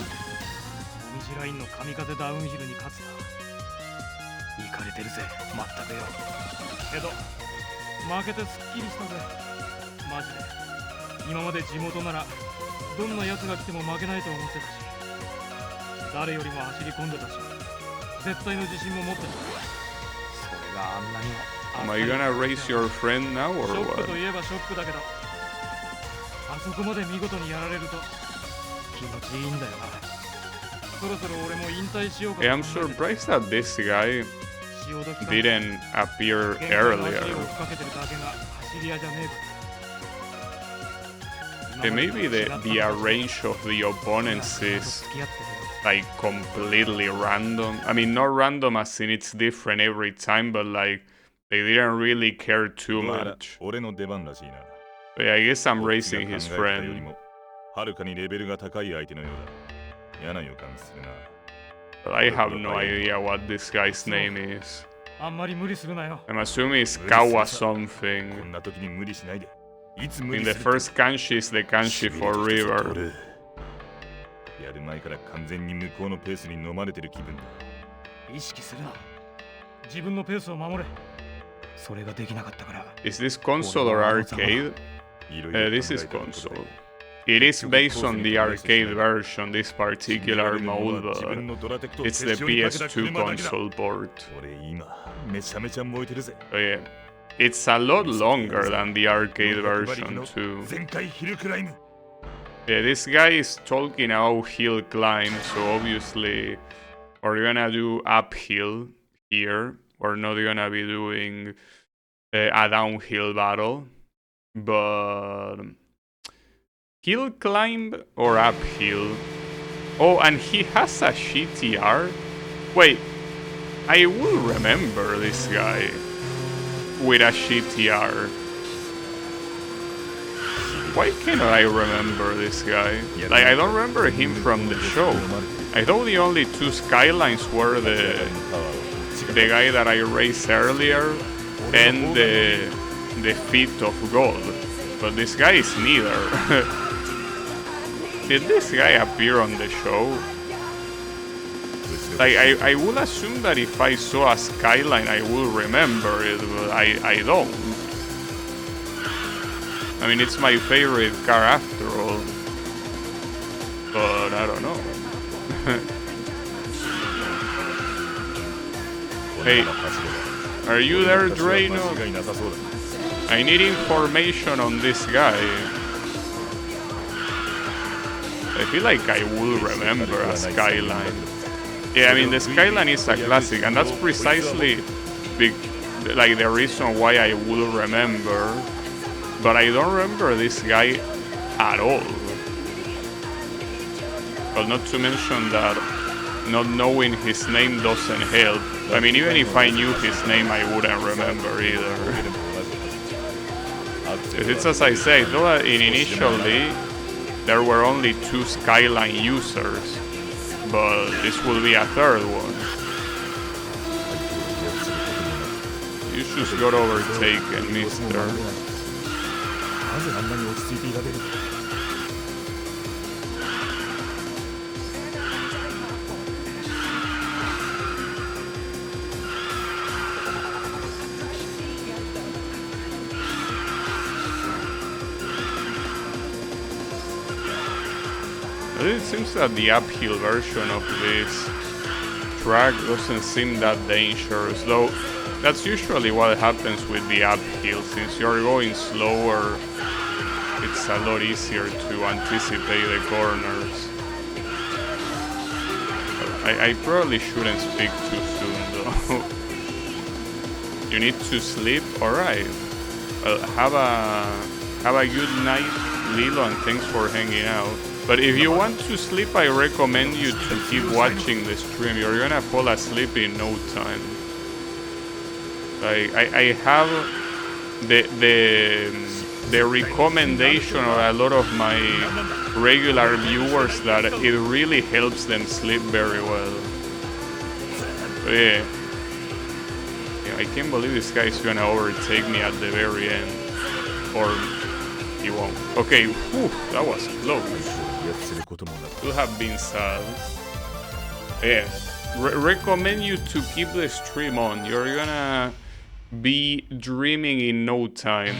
Speaker 1: Am I gonna raise your friend now or what? Hey, I'm surprised that this guy didn't appear earlier. And maybe the range of the opponents is like completely random. I mean, not random as in it's different every time, but like they didn't really care too much. But yeah, I guess I'm racing his friend. But I have no idea what this guy's name is. I'm assuming it's Kawa something. In the first kanji is the kanji for river. Is this console or arcade? This is console. It is based on the arcade version, this particular mode, but it's the PS2 console port. Oh yeah. It's a lot longer than the arcade version too. Yeah, this guy is talking about hill climb, so obviously we're gonna do uphill here. We're not gonna be doing a downhill battle, but hill climb or uphill? Oh, and he has a GTR? Wait, I will remember this guy with a GTR. Why cannot I remember this guy? Like, I don't remember him from the show. I thought the only two Skylines were the guy that I raced earlier and the Feet of Gold. But this guy is neither. Did this guy appear on the show? Like, I would assume that if I saw a Skyline I will remember it, but I don't. I mean, it's my favorite car after all. I don't know. Hey, are you there, Drano? I need information on this guy. I feel like I will remember a Skyline. Yeah, I mean, the Skyline is a classic, and that's precisely like the reason why I will remember. But I don't remember this guy at all. Well, not to mention that not knowing his name doesn't help. I mean, even if I knew his name, I wouldn't remember either. It's as I say, though initially there were only 2 Skyline users, but this will be a 3rd one. You just got overtaken, mister. It seems that the uphill version of this track doesn't seem that dangerous, though that's usually what happens with the uphill. Since you're going slower, it's a lot easier to anticipate the corners. I probably shouldn't speak too soon, though. You need to sleep? Alright. Well, have a good night, Lilo, and thanks for hanging out. But if you want to sleep, I recommend you to keep watching the stream. You're gonna fall asleep in no time. I have the recommendation of a lot of my regular viewers that it really helps them sleep very well. But yeah, I can't believe this guy's gonna overtake me at the very end. Or he won't. Okay, whew, that was close. Could have been sad. Yeah, recommend you to keep the stream on. You're gonna be dreaming in no time.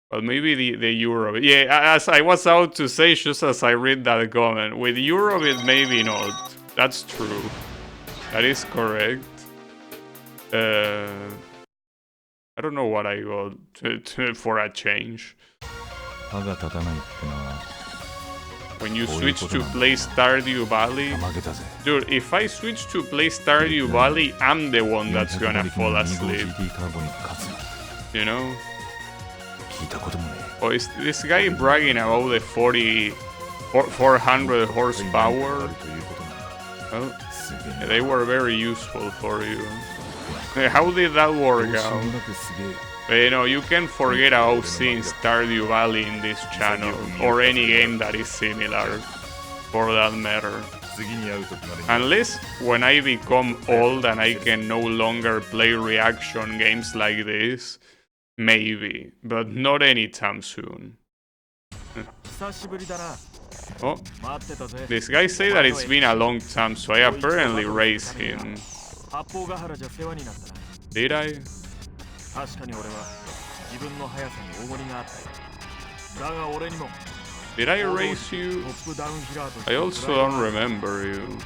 Speaker 1: Well, maybe the Eurobit. Yeah, as I was out to say, just as I read that comment, with Eurobit, maybe not. That's true. That is correct. I don't know what I got for a change. When you switch to play Stardew Valley, dude, if I switch to play Stardew Valley, I'm the one that's gonna fall asleep. You know? Oh, is this guy bragging about the 400 horsepower? Well, they were very useful for you. How did that work out? But, you know, you can forget about seeing Stardew Valley in this channel, or any game that is similar, for that matter. Unless when I become old and I can no longer play reaction games like this, maybe, but not anytime soon. Oh, this guy say that it's been a long time, so I apparently raised him. Did I? Did I raise you? I also don't remember you.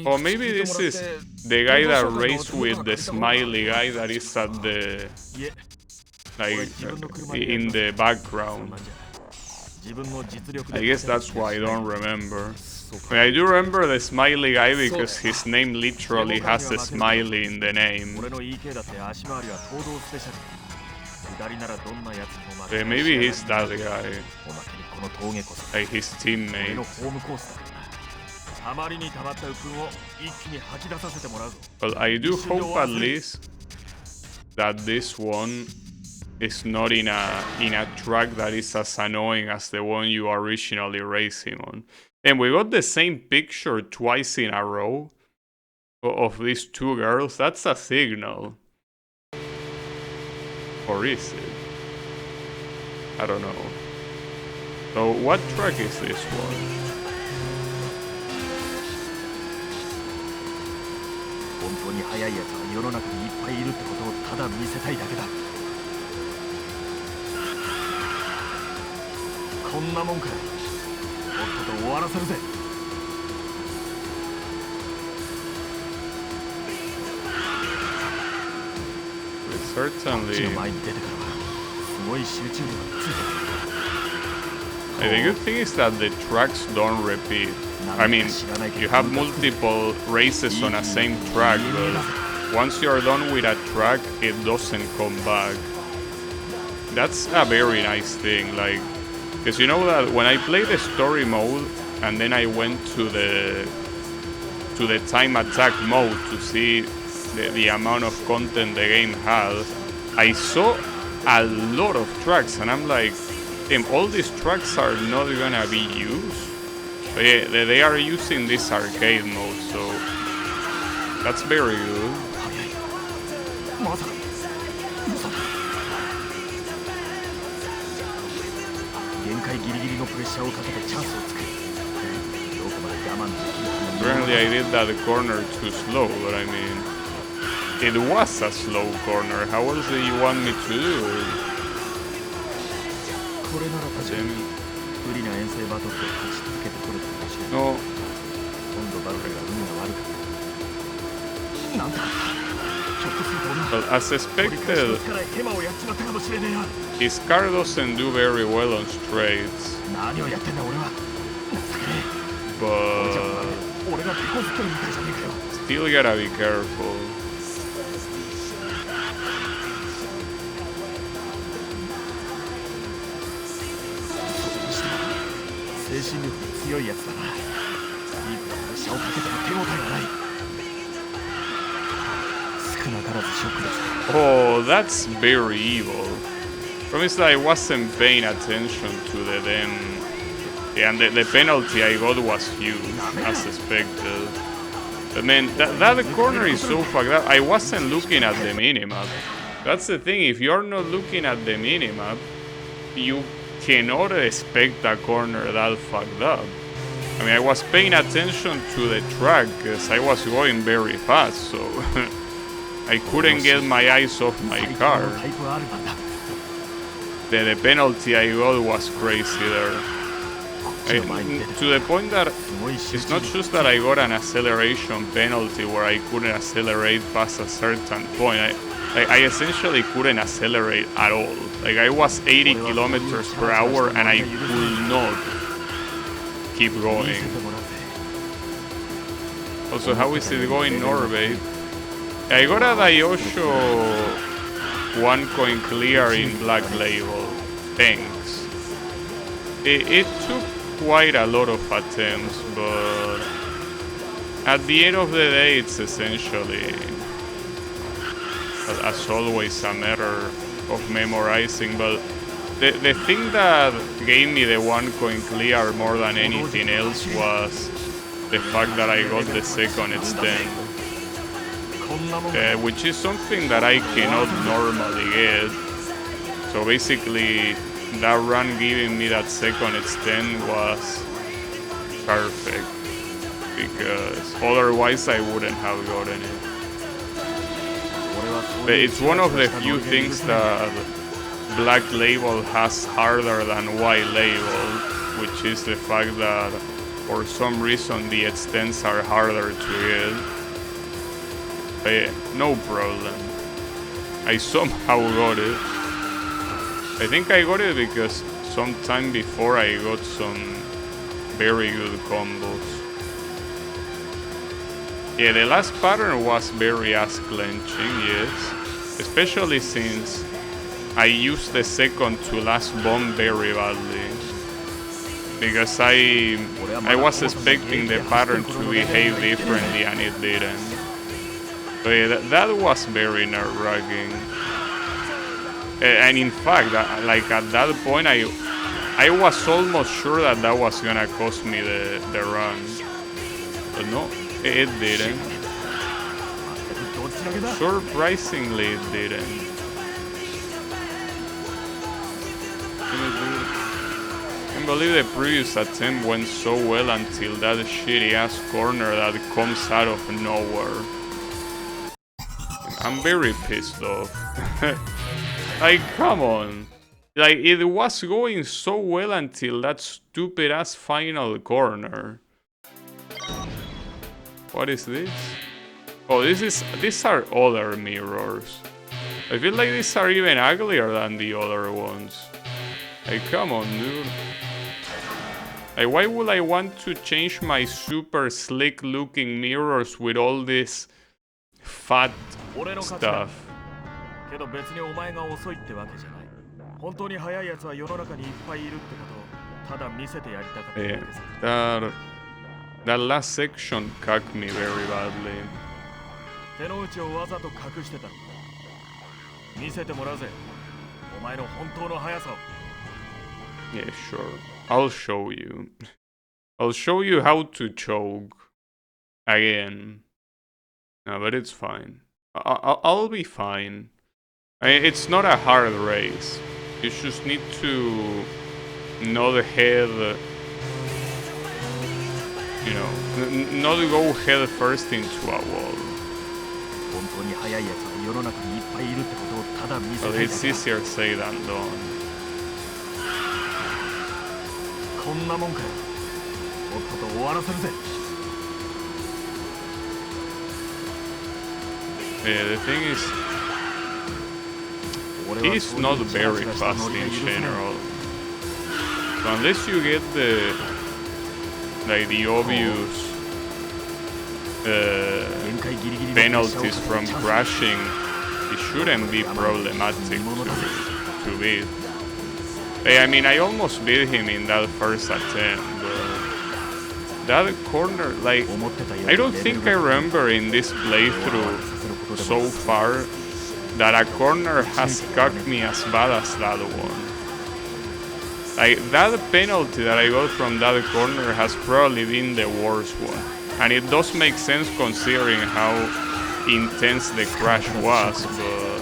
Speaker 1: Oh, maybe this is the guy that raced with the smiley guy that is at the... like, in the background. I guess that's why I don't remember. I mean, I do remember the smiley guy because his name literally has a smiley in the name. Maybe he's that guy. Like his teammate. Well, I do hope at least that this one is not in a track that is as annoying as the one you originally raced him on. And we got the same picture twice in a row of these 2 girls. That's a signal. Or is it? I don't know. So what track is this one?
Speaker 2: ただ見せたいだけだ。こんなもんか。とっとと終わらせるぜ。
Speaker 1: Certainly.
Speaker 2: 前に出てからはすごい集中力がついてる。
Speaker 1: The good thing is that the tracks don't repeat. I mean, you have multiple races on a same track, but once you're done with a track, it doesn't come back. That's a very nice thing, like, because you know that when I played the story mode and then I went to the time attack mode to see the amount of content the game has, I saw a lot of tracks, and I'm like, damn, all these tracks are not gonna be used. But yeah, they are using this arcade mode, so that's very good.
Speaker 2: まさか限界ギリギリのプレッシャーをかけてチャンスを作る。どこまで我慢できるか。
Speaker 1: Apparently I did that corner too slow, but I mean, it was a slow corner. How else do you want me to do it?
Speaker 2: これなら確かに不利な遠征バトルで勝ち続けてこれたかもしれない。
Speaker 1: No,
Speaker 2: 今度バルカが運が悪かった。なんだ。ひょっとすると俺は
Speaker 1: well, as
Speaker 2: 取り返しの
Speaker 1: expected,
Speaker 2: 力へヘマをやっちまったかもしれねえな。
Speaker 1: his car doesn't do very well on straights,
Speaker 2: 何をやってんだ俺は。情けねえ。
Speaker 1: but
Speaker 2: 俺が手こずってるみたいじゃねえかよ。
Speaker 1: still gotta be careful.
Speaker 2: 精神力が強いやつだな。いくらプレッシャーをかけても手応えがない。少なからずショックです。
Speaker 1: Oh, that's very evil. Promise that I wasn't paying attention to the damn. Yeah, and the penalty I got was huge, as expected. But man, that corner is so fucked up. I wasn't looking at the minimap. That's the thing, if you're not looking at the minimap, you cannot expect a corner that fucked up. I mean, I was paying attention to the track because I was going very fast, so I couldn't get my eyes off my car. The penalty I got was crazy there. To the point that it's not just that I got an acceleration penalty where I couldn't accelerate past a certain point. I essentially couldn't accelerate at all. Like, I was 80 kilometers per hour and I could not keep going. Also, how is it going, Norway? I got a Daiyosho 1 coin clear in Black Label. Thanks. It took quite a lot of attempts, but at the end of the day, it's essentially, as always, a matter of memorizing. But the thing that gave me the 1 coin clear more than anything else was the fact that I got the second extend, which is something that I cannot normally get. So basically, that run giving me that second extend was perfect, because otherwise I wouldn't have gotten it. But it's one of the few things that Black Label has harder than White Label, which is the fact that for some reason the extends are harder to get. But yeah, no problem. I somehow got it. I think I got it because sometime before I got some very good combos. Yeah, the last pattern was very ass clenching, yes. Especially since I used the second to last bomb very badly. Because I was expecting the pattern to behave differently and it didn't. So yeah, that was very nerve-wracking. And in fact, like at that point, I was almost sure that that was gonna cost me the run. But no, it didn't. Surprisingly, it didn't. I can't believe the previous attempt went so well until that shitty ass corner that comes out of nowhere. I'm very pissed off. Like, come on. Like, it was going so well until that stupid ass final corner. What is this? Oh, these are other mirrors. I feel like these are even uglier than the other ones. Like, come on, dude. Like, why would I want to change my super slick looking mirrors with all this fat stuff?
Speaker 2: けど別にお前が遅いってわけじゃない。本当に速い奴は世の中にいっぱいいるってことをただ見せてやりたかっただけです。
Speaker 1: That last section cucked me very badly.
Speaker 2: 手の内をわざと隠してたのか。見せてもらうぜ。お前の本当の速さを。
Speaker 1: Yeah, sure. I'll show you. I'll show you how to choke. Again. No, but it's fine. I'll be fine. It's not a hard race. You just need to know the head. You know, not go head first into a wall. Well, it's easier said than done. Yeah, the thing is, he's not very fast in general. So unless you get the obvious penalties from crashing, it shouldn't be problematic to beat. I mean, I almost beat him in that first attempt, but that corner, like, I don't think I remember in this playthrough so far that a corner has cucked me as bad as that one. Like, that penalty that I got from that corner has probably been the worst one. And it does make sense considering how intense the crash was, but...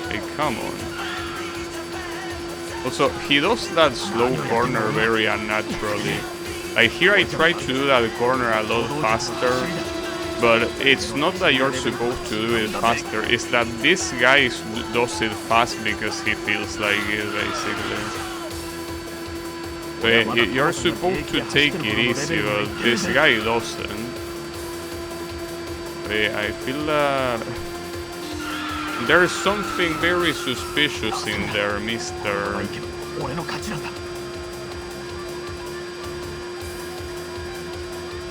Speaker 1: Like, come on. Also, he does that slow corner very unnaturally. Like, here I try to do that corner a lot faster, but it's not that you're supposed to do it faster, it's that this guy does it fast because he feels like it, basically. But you're supposed to take it easy, but this guy doesn't. But I feel that there's something very suspicious in there, mister.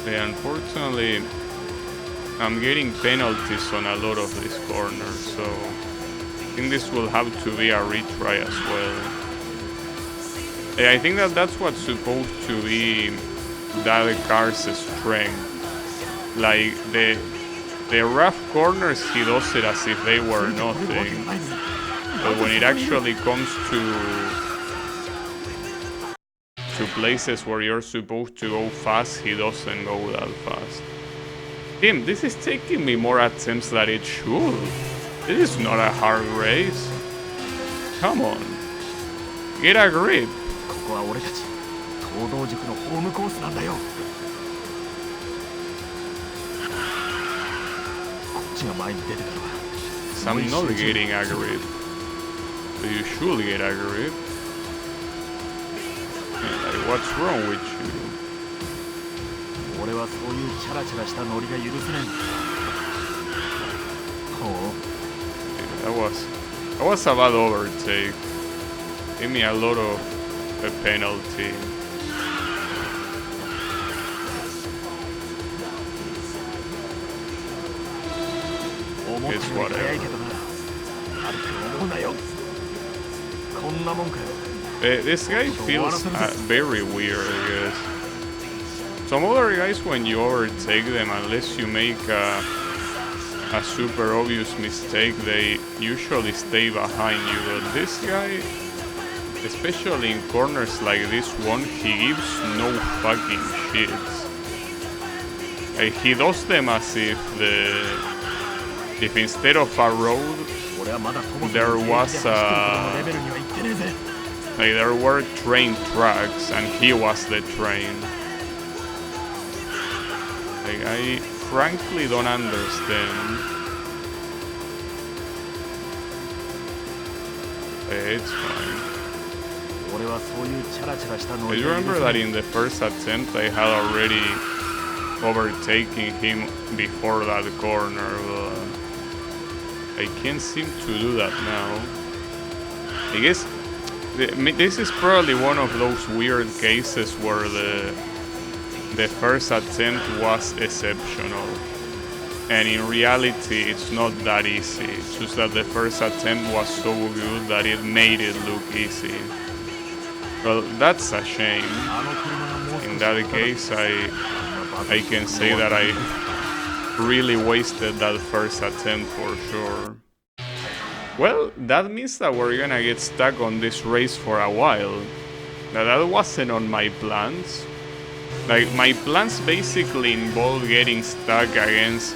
Speaker 1: Yeah, unfortunately, I'm getting penalties on a lot of these corners, so I think this will have to be a retry as well. Yeah, I think that that's what's supposed to be that car's strength. Like, the rough corners, he does it as if they were nothing. But when it actually comes to places where you're supposed to go fast, he doesn't go that fast. Damn, this is taking me more attempts than it should. This is not a hard race. Come on. Get a grip. So I'm not getting a grip. So you should get a grip. Like, what's wrong with you? Yeah, that was a bad overtake. Gave me a lot of a penalty. It's whatever. This guy feels very weird, I guess. Some other guys, when you overtake them, unless you make a super obvious mistake, they usually stay behind you. But this guy, especially in corners like this one, he gives no fucking shits. Like, he does them as if instead of a road, there was like there were train tracks and he was the train. Like, I frankly don't understand. It's fine.
Speaker 2: 俺はそういうチャラチャラしたノ
Speaker 1: I
Speaker 2: リが許
Speaker 1: remember
Speaker 2: せな
Speaker 1: that
Speaker 2: い
Speaker 1: in the first attempt I had already overtaken him before that corner, but I can't seem to do that now. I guess this is probably one of those weird cases where the first attempt was exceptional. And in reality, it's not that easy. It's just that the first attempt was so good that it made it look easy. Well, that's a shame.
Speaker 2: あの車がもう
Speaker 1: In
Speaker 2: 少
Speaker 1: that
Speaker 2: しだったら
Speaker 1: case, I can say that I really wasted that first attempt for sure. Well, that means that we're gonna get stuck on this race for a while. Now, that wasn't on my plans. Like, my plans basically involve getting stuck against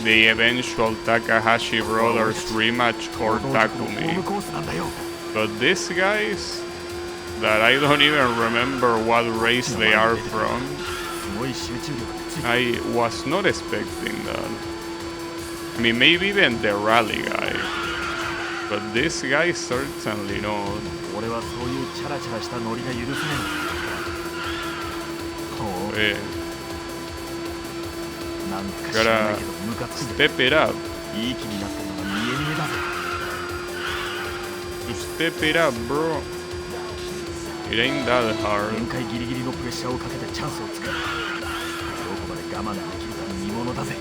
Speaker 1: the eventual Takahashi Brothers rematch or
Speaker 2: ホー
Speaker 1: Takumi.
Speaker 2: ムコースなんだよ
Speaker 1: But these guys, that I don't even remember what race they are from,
Speaker 2: すごい集中力がついて
Speaker 1: I was not expecting that. I mean, maybe even the rally guy. But this guy certainly not.
Speaker 2: 俺はそういうチャラチャラしたノリが許せないほう
Speaker 1: Eh,
Speaker 2: なんか知らないけどムカつくぜ
Speaker 1: step it up.
Speaker 2: いい気になってるのが見え見えだぜ
Speaker 1: To step it up, bro. It ain't that
Speaker 2: 限
Speaker 1: hard.
Speaker 2: 界ギリギリのプレッシャーをかけてチャンスを作るどこまで我慢できるか見ものだぜ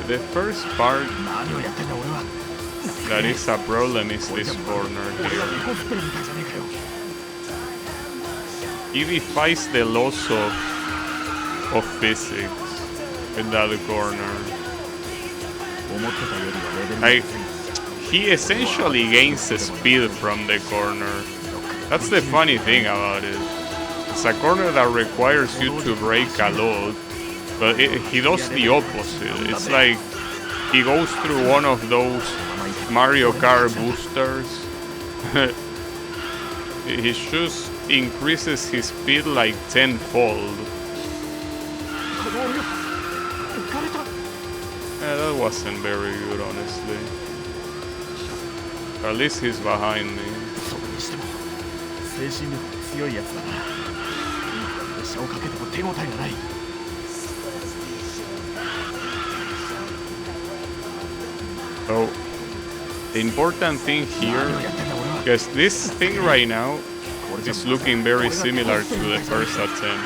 Speaker 1: The first part
Speaker 2: 何をやってんだ俺は
Speaker 1: that is a problem is this corner
Speaker 2: 俺が
Speaker 1: here.
Speaker 2: リコスプレみたいじゃねえかよ
Speaker 1: He defies the laws of physics in that corner.
Speaker 2: 思ってたよりはレベルが
Speaker 1: I,
Speaker 2: 低い
Speaker 1: he essentially gains speed from the corner. That's the funny thing about it. It's a corner that requires you to brake a lot, but he does the opposite. It's like he goes through one of those Mario Kart boosters. He just increases his speed like tenfold.
Speaker 2: この俺が浮かれた
Speaker 1: Yeah, that wasn't very good, honestly. At least he's behind me.
Speaker 2: それにしても精神力が強いやつだないくらプレッシャーをかけても手応えがない
Speaker 1: So, the important thing
Speaker 2: 何
Speaker 1: here,
Speaker 2: をやってんだ俺は
Speaker 1: because this thing right now
Speaker 2: これじゃ
Speaker 1: is looking very similar to the first attempt.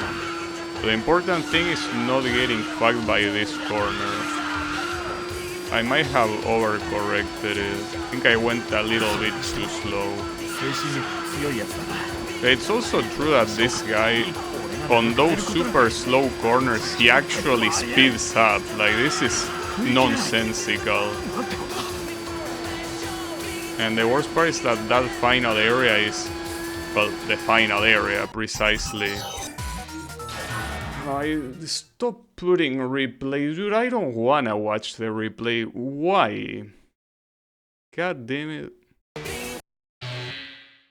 Speaker 1: The important thing is not getting fucked by this corner. I might have overcorrected it. I think I went a little bit too slow.
Speaker 2: 精神力が強いやつだな
Speaker 1: It's also true that this guy, on those super slow corners, he actually speeds up. Like, this is nonsensical.
Speaker 2: なんてことだ
Speaker 1: And the worst part is that that final area is, well, the final area precisely. I stop putting replay, dude. I don't wanna watch the replay. Why? God damn it.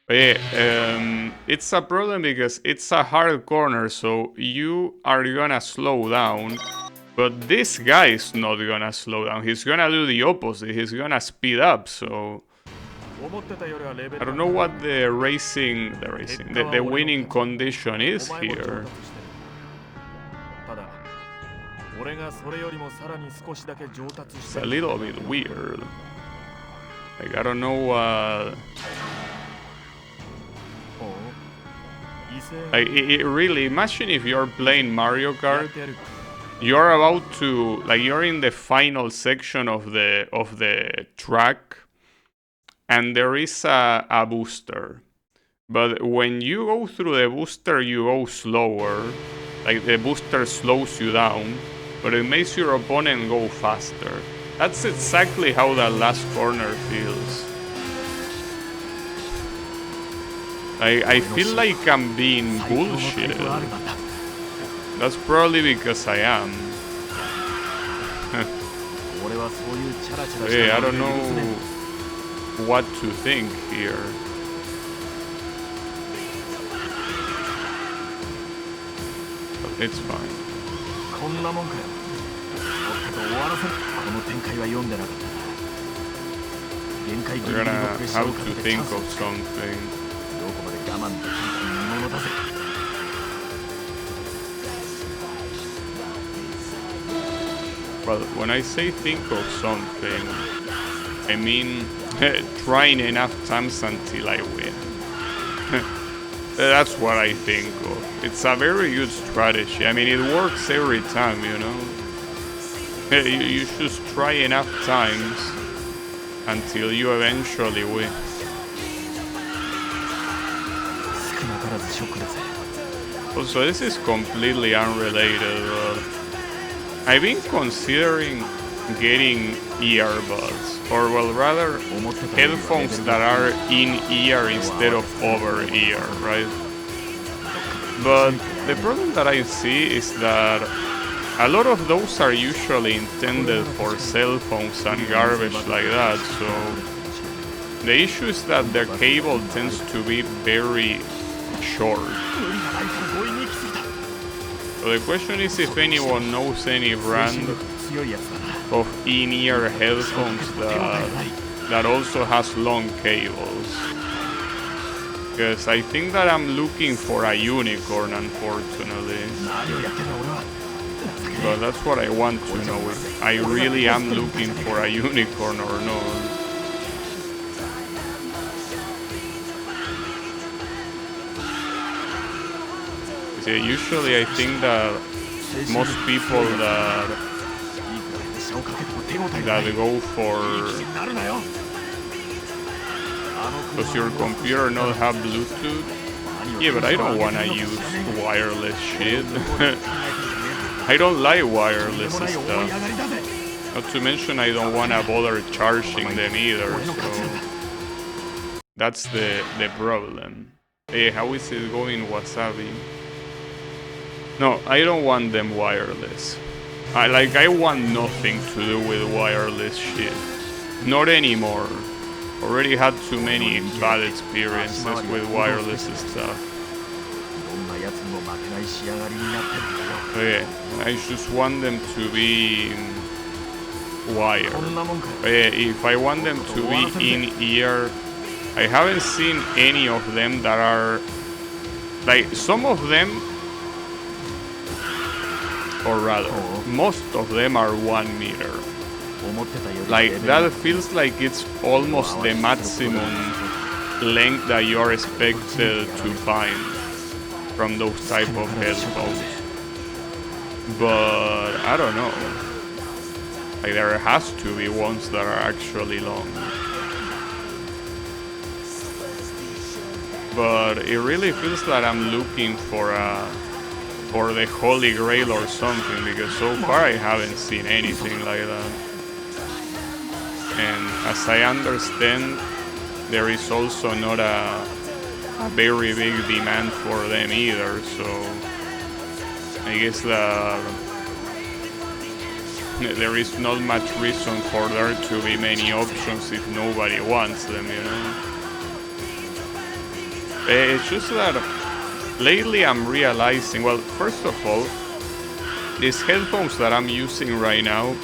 Speaker 1: But yeah, it's a problem because it's a hard corner, so you are gonna slow down. But this guy is not gonna slow down. He's gonna do the opposite. He's gonna speed up. So
Speaker 2: 思ってたよりはレベル
Speaker 1: I don't know what the winning condition is
Speaker 2: お前も上達して
Speaker 1: here.
Speaker 2: るただ俺がそれよりもさらに少しだけ上達し
Speaker 1: It's
Speaker 2: て
Speaker 1: a little bit weird. Like, I don't know.
Speaker 2: ほう威勢
Speaker 1: Like, it really. Imagine if you're playing Mario
Speaker 2: や
Speaker 1: Kart.
Speaker 2: ってやる
Speaker 1: You're about to, like, you're in the final section of the track, and there is a booster. But when you go through the booster, you go slower. Like, the booster slows you down, but it makes your opponent go faster. That's exactly how that last corner feels. I feel like I'm being
Speaker 2: 最強のタイプ
Speaker 1: bullshitted.
Speaker 2: はあるなんだ
Speaker 1: That's probably because I am.
Speaker 2: 俺はそういうチャラチャラ
Speaker 1: Hey,
Speaker 2: した
Speaker 1: I
Speaker 2: ノ
Speaker 1: don't
Speaker 2: リが許せね
Speaker 1: know what to think here. But it's fine.
Speaker 2: えこんなもんかよもっ
Speaker 1: We're gonna have to think of something. Well, when I say think of something, I mean trying enough times until I win. That's what I think of. It's a very good strategy. I mean, it works every time, you know. You just try enough times until you eventually win. Also, this is completely unrelated, but I've been considering getting earbuds, or well, rather headphones that are in ear instead of over ear, right? But the problem that I see is that a lot of those are usually intended for cell phones and garbage like that, so the issue is that their cable tends to be very short. So the question is if anyone knows any brand of in-ear headphones that also has long cables. Because I think that I'm looking for a unicorn, unfortunately. But that's what I want to know, if I really am looking for a unicorn or not. Yeah, usually I think that most people that go for, does your computer not have Bluetooth? Yeah, but I don't wanna use wireless shit. I don't like wireless stuff. Not to mention I don't wanna bother charging them either, so that's the problem. Hey, how is it going, Wasabi? No, I don't want them wireless. I want nothing to do with wireless shit. Not anymore. Already had too many bad experiences with wireless stuff. Okay, I just want them to be wired. If I want them to be in ear, I haven't seen any of them that are like, some of them, or rather, most of them are 1 meter. Like, that feels like it's almost the maximum length that you're expected to find from those type of headphones. But I don't know. Like, there has to be ones that are actually long. But it really feels like I'm looking for the Holy Grail or something, because so far I haven't seen anything like that. And as I understand, there is also not a very big demand for them either, so I guess that there is not much reason for there to be many options if nobody wants them, you know? It's just that lately I'm realizing, well, first of all, these headphones that I'm using right now,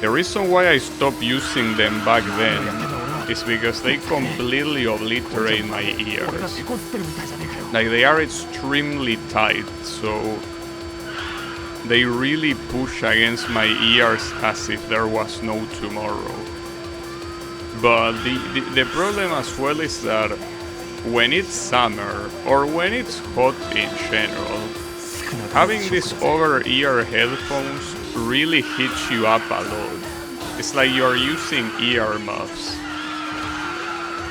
Speaker 1: the reason why I stopped using them back then is because they completely obliterate my ears. Like, they are extremely tight, so they really push against my ears as if there was no tomorrow. But the problem as well is that when it's summer, or when it's hot in general, having these over-ear headphones really hits you up a lot. It's like you're using earmuffs.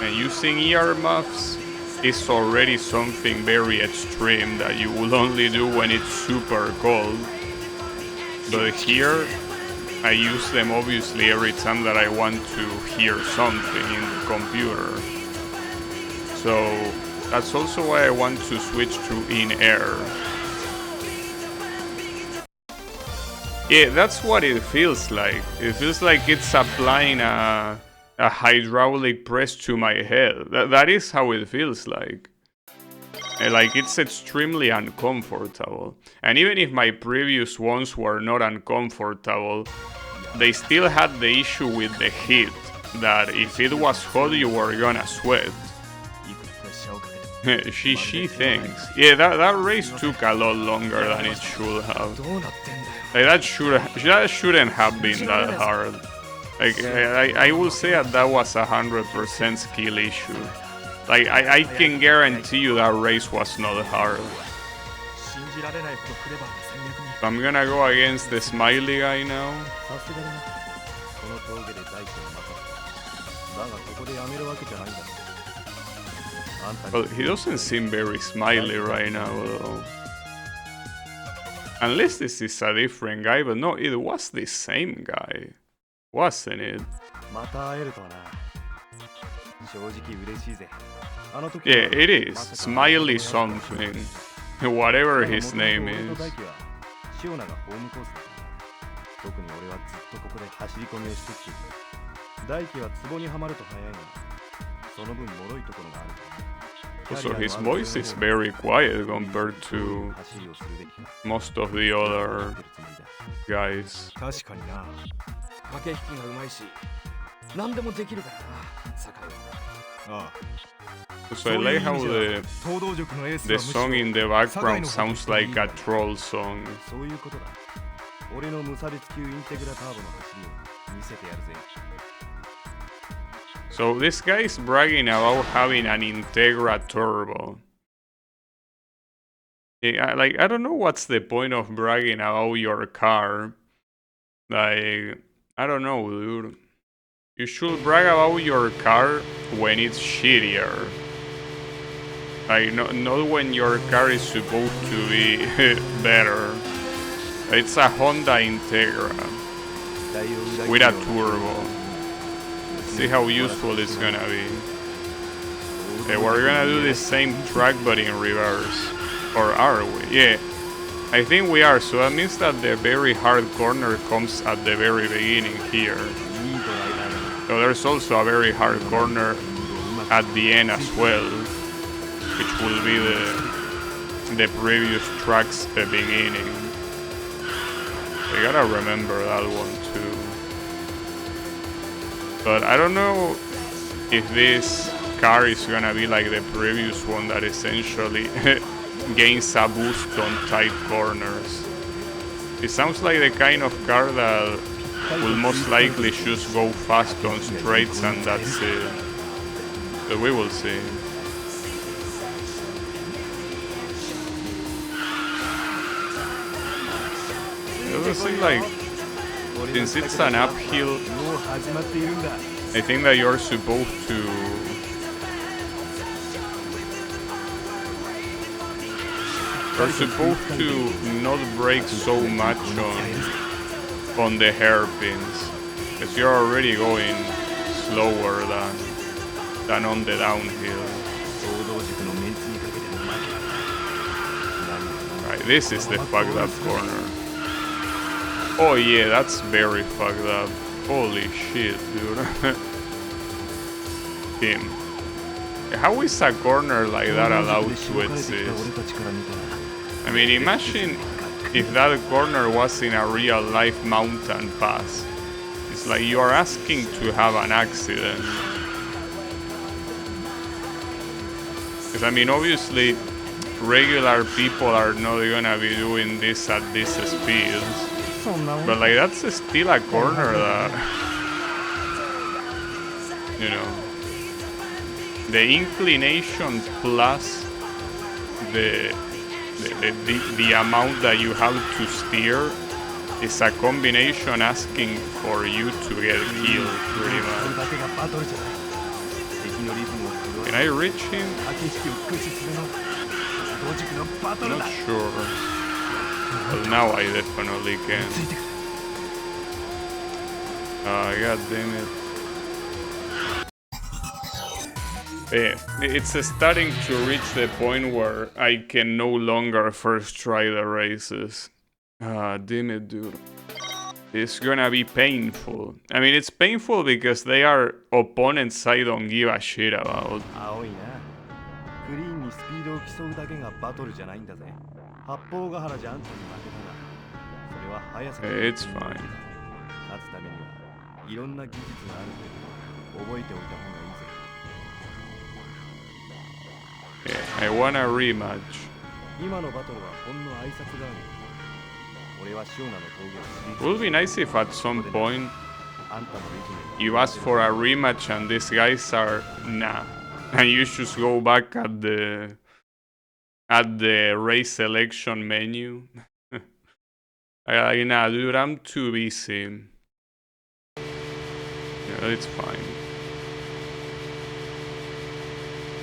Speaker 1: And using earmuffs is already something very extreme that you will only do when it's super cold. But here, I use them obviously every time that I want to hear something in the computer. So that's also why I want to switch to in-air. Yeah, that's what it feels like. It feels like it's applying a hydraulic press to my head. That is how it feels like. Like, it's extremely uncomfortable. And even if my previous ones were not uncomfortable, they still had the issue with the heat, that if it was hot you were gonna sweat. she thinks. Yeah, that race took a lot longer than it should have. Like, that shouldn't have been that hard. Like, I will say that was 100% skill issue. Like, I can guarantee you that race was not hard. I'm gonna go against the smiley guy now. Well, he doesn't seem very smiley right now, though. Unless this is a different guy, but no, it was the same guy, wasn't it? Yeah, it is. Smiley something. Whatever his name is. Also, his voice is very quiet compared to most of the other guys. So I like how the song in the background sounds like a troll song. So this guy is bragging about having an Integra Turbo. Yeah, like, I don't know what's the point of bragging about your car. Like, I don't know, dude. You should brag about your car when it's shittier. Like, not when your car is supposed to be better. It's a Honda Integra with a turbo. See how useful it's gonna be. Okay, we're gonna do the same track but in reverse. Or are we? Yeah, I think we are. So that means that the very hard corner comes at the very beginning here. So there's also a very hard corner at the end as well, which will be the previous track's beginning. You gotta remember that one too. But I don't know if this car is gonna be like the previous one that essentially gains a boost on tight corners. It sounds like the kind of car that will most likely just go fast on straights and that's it. But we will see. It doesn't seem like, since it's an uphill, I think that you're supposed to not brake so much on the hairpins, because you're already going slower than on the downhill. Right, this is the fucked up corner. Oh yeah, that's very fucked up. Holy shit, dude. Damn. How is a corner like that allowed to exist? I mean, imagine if that corner was in a real life mountain pass. It's like you are asking to have an accident. Because I mean, obviously, regular people are not gonna be doing this at this speed. But like, that's still a corner that, you know, the inclination plus the amount that you have to steer is a combination asking for you to get killed, pretty much. Can I reach him? Not sure. Well, now I definitely can. God damn it. It's starting to reach the point where I can no longer first try the races. Damn it, dude. It's gonna be painful. I mean, it's painful because they are opponents I don't give a shit about.
Speaker 2: 競うだけがバトルじゃないんだぜ。八方ヶ原じゃあんたに負けたが、それは速さ。
Speaker 1: It's fine.
Speaker 2: 勝つためにはいろんな技術があるって覚えておいた方がいいぜ。
Speaker 1: Yeah, I want a rematch.
Speaker 2: 今のバトルはほんの挨拶代わり。俺はシオナの峠を知り
Speaker 1: It would be nice if at some point
Speaker 2: あんたのレジ
Speaker 1: you ask for a rematch and these guys are nah. And you just go back at the race selection menu. Nah, dude, I'm too busy. Yeah, it's fine.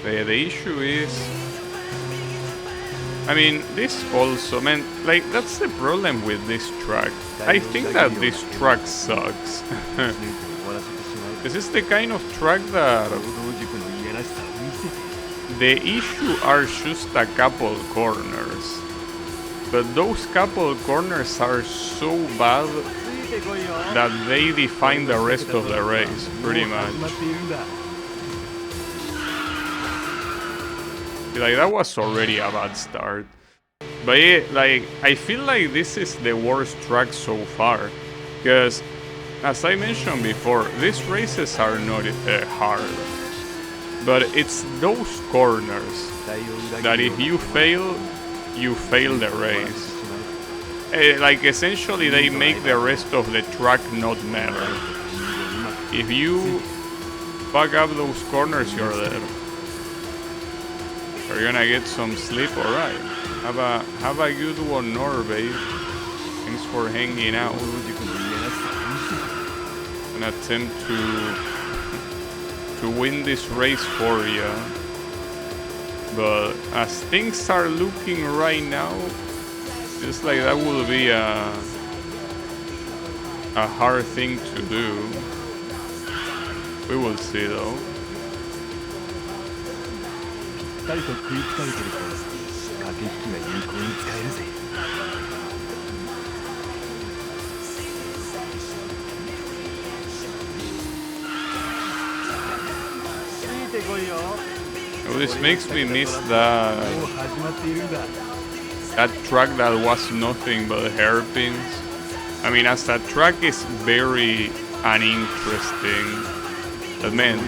Speaker 1: The issue is, I mean, this also, man, like, that's the problem with this track. I think that this track sucks. This is the kind of track that the issue are just a couple corners. But those couple corners are so bad that they define the rest of the race, pretty much. Like, that was already a bad start. But yeah, like, I feel like this is the worst track so far. Because, as I mentioned before, these races are not hard. But it's those corners that if you fail the race. Like, essentially they make the rest of the track not matter. If you fuck up those corners, you're dead. Are you gonna get some sleep? Alright. Have a good one, babe. Thanks for hanging out. An attempt to win this race for you. But as things are looking right now, just like that will be a hard thing to do. We will see though. Oh, this makes me miss that track that was nothing but hairpins. I mean, as that track is very uninteresting, but man,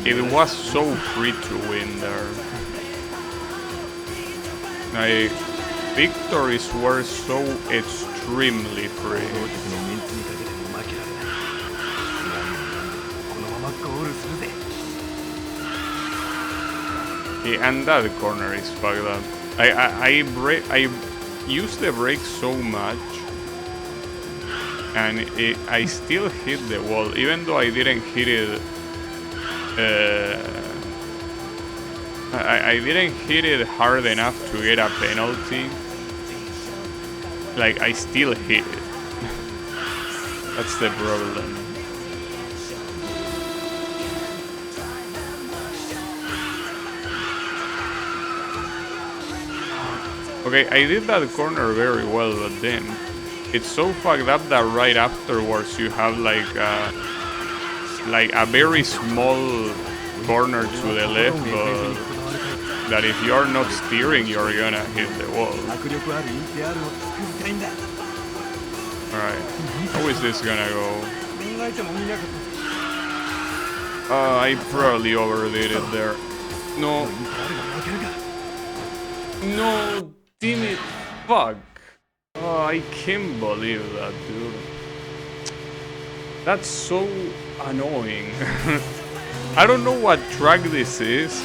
Speaker 1: it was so free to win there. Like, victories were so extremely free. Yeah, and that corner is fucked up. I use the brake so much, and I still hit the wall, even though I didn't hit it. I didn't hit it hard enough to get a penalty. Like, I still hit it. That's the problem. Okay, I did that corner very well, but then it's so fucked up that right afterwards you have like a very small corner to the left, but that if you are not steering, you're gonna hit the wall. Alright, how is this gonna go? I probably overdid it there. No. No, damn it, fuck. Oh, I can't believe that, dude. That's so annoying. I don't know what track this is,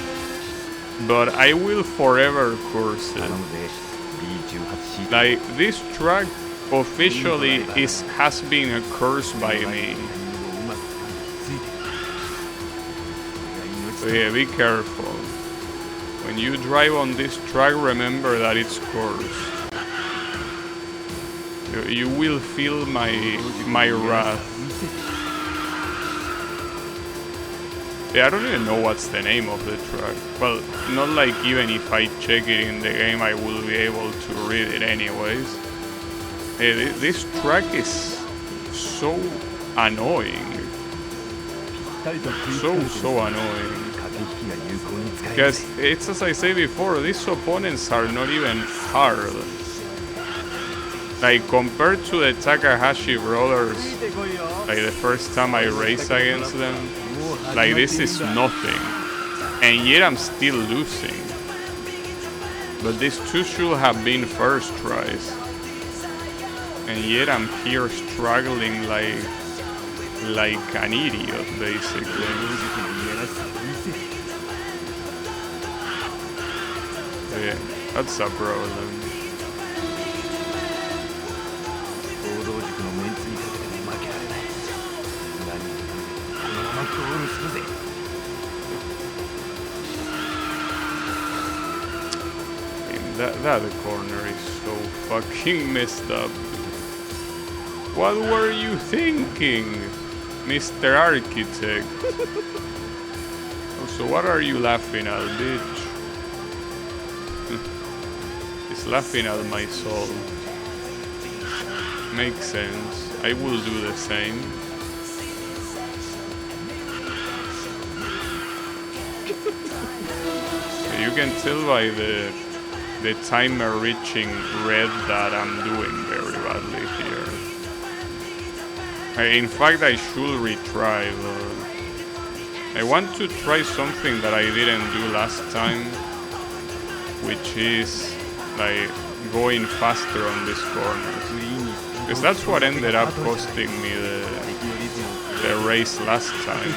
Speaker 1: but I will forever curse it. Like, this track officially has been cursed by me. So yeah, be careful. When you drive on this track, remember that it's cursed. You will feel my wrath. Yeah, I don't even know what's the name of the track. Well, not like even if I check it in the game, I will be able to read it anyways. This track is so annoying. So annoying. Because it's as I say before, these opponents are not even hard. Like compared to the Takahashi brothers, like the first time I raced against them, like this is nothing. And yet I'm still losing. But these two should have been first tries. And yet I'm here struggling like an idiot, basically. Yeah, that's a problem. That corner is so fucking messed up. What were you thinking, Mr. Architect? Also, what are you laughing at, bitch? He's laughing at my soul. Makes sense. I will do the same. You can tell by the timer reaching red that I'm doing very badly here. In fact, I should retry. I want to try something that I didn't do last time, which is like going faster on this corner. Because that's what ended up costing me the race last time.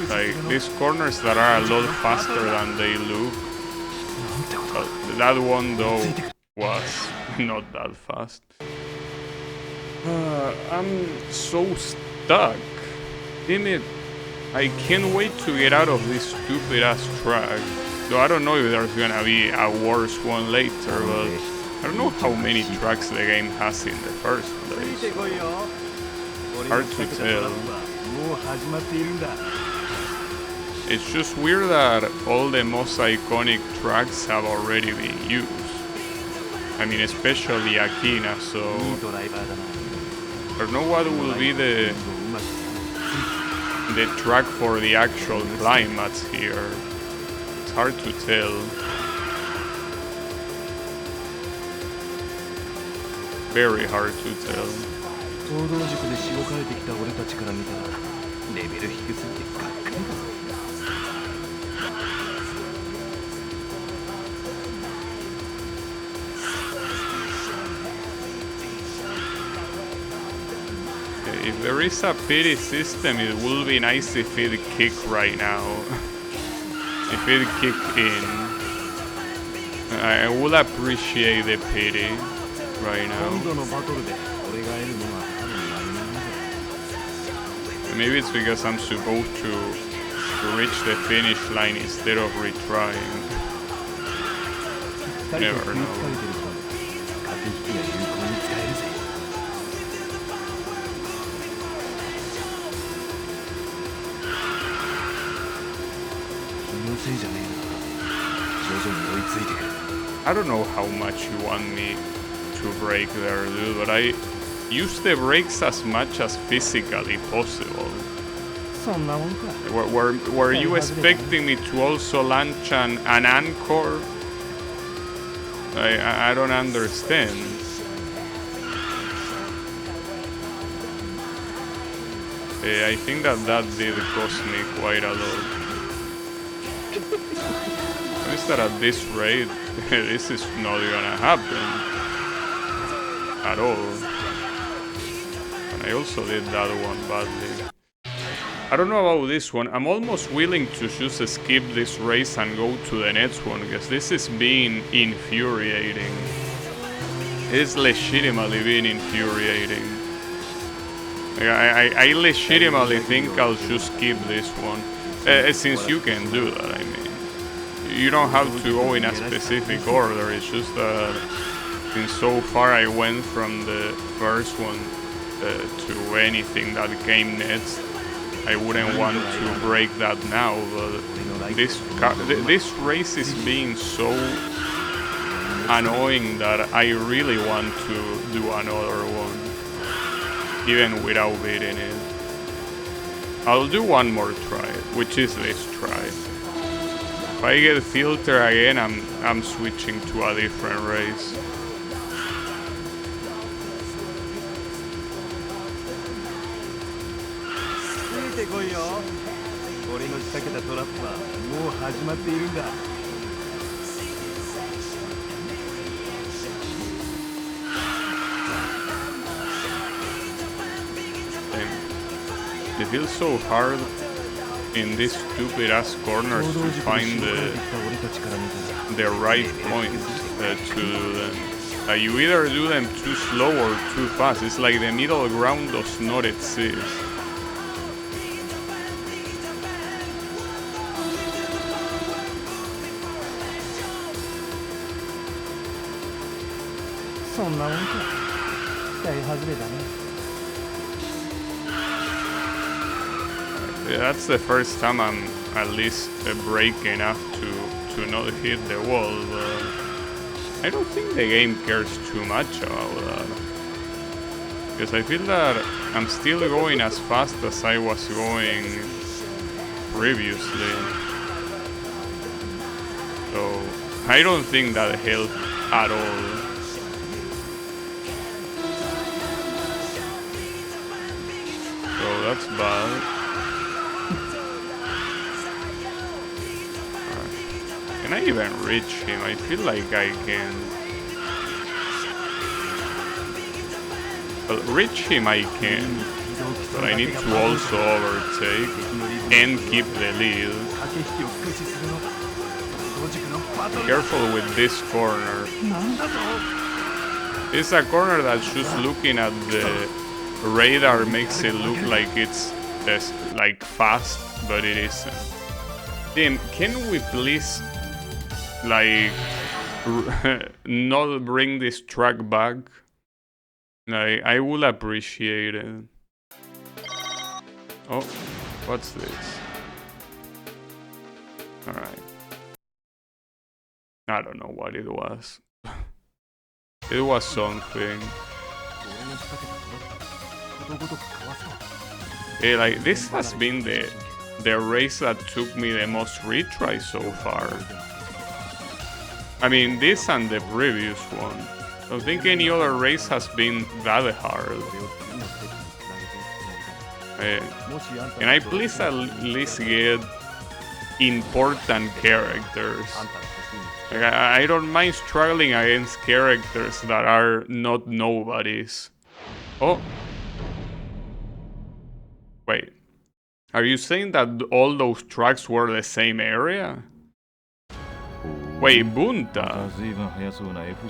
Speaker 1: Like these corners that are a lot faster than they look. That one though was not that fast. I'm so stuck. Damn it. I can't wait to get out of this stupid ass track. Though I don't know if there's gonna be a worse one later, but I don't know how many tracks the game has in the first place. Hard to tell. It's just weird that all the most iconic tracks have already been used. I mean, especially Akina, so I don't know what will be the track for the actual climax here. It's hard to tell. Very hard to tell. If there is a pity system, it will be nice if it kicked right now. If it kicked in, I would appreciate the pity right now. Maybe it's because I'm supposed to reach the finish line instead of retrying. Never know. I don't know how much you want me to brake there, dude, but I use the brakes as much as physically possible. Were you expecting me to also launch an anchor? I don't understand. I think that did cost me quite a lot. Is that at this rate, this is not gonna happen at all. And I also did that one badly. I don't know about this one. I'm almost willing to just skip this race and go to the next one, because this is being infuriating. It's legitimately being infuriating. I legitimately think I'll just skip this one. Since you can do that, I mean. You don't have to go in a specific order, it's just that since so far I went from the first one to anything that came next, I wouldn't want to break that now, but this race is being so annoying that I really want to do another one, even without beating it. I'll do one more try, which is this try. If I get filter again, I'm switching to a different race.
Speaker 2: ついてこいよ。俺の仕掛けたトラップはもう始まっているんだ。
Speaker 1: It feels so hard in these stupid ass corners to find the right point to do them. You either do them too slow or too fast. It's like the middle ground does not exist. Yeah, that's the first time I'm at least breaking enough to not hit the wall, but I don't think the game cares too much about that. Because I feel that I'm still going as fast as I was going previously. So I don't think that helped at all. So that's bad. Can I even reach him? I feel like I can. Well, reach him I can, but I need to also overtake and keep the lead. Be careful with this corner. It's a corner that just looking at the radar makes it look like it's like fast, but it isn't. Damn, can we please like not bring this track back? Like, I would appreciate it. Oh, what's this? Alright. I don't know what it was. It was something. Hey, like, this has been the race that took me the most retries so far. I mean, this and the previous one. I don't think any other race has been that hard. Can I please at least get important characters? Like, I don't mind struggling against characters that are not nobodies. Oh. Wait. Are you saying that all those tracks were the same area? Wait, Bunta?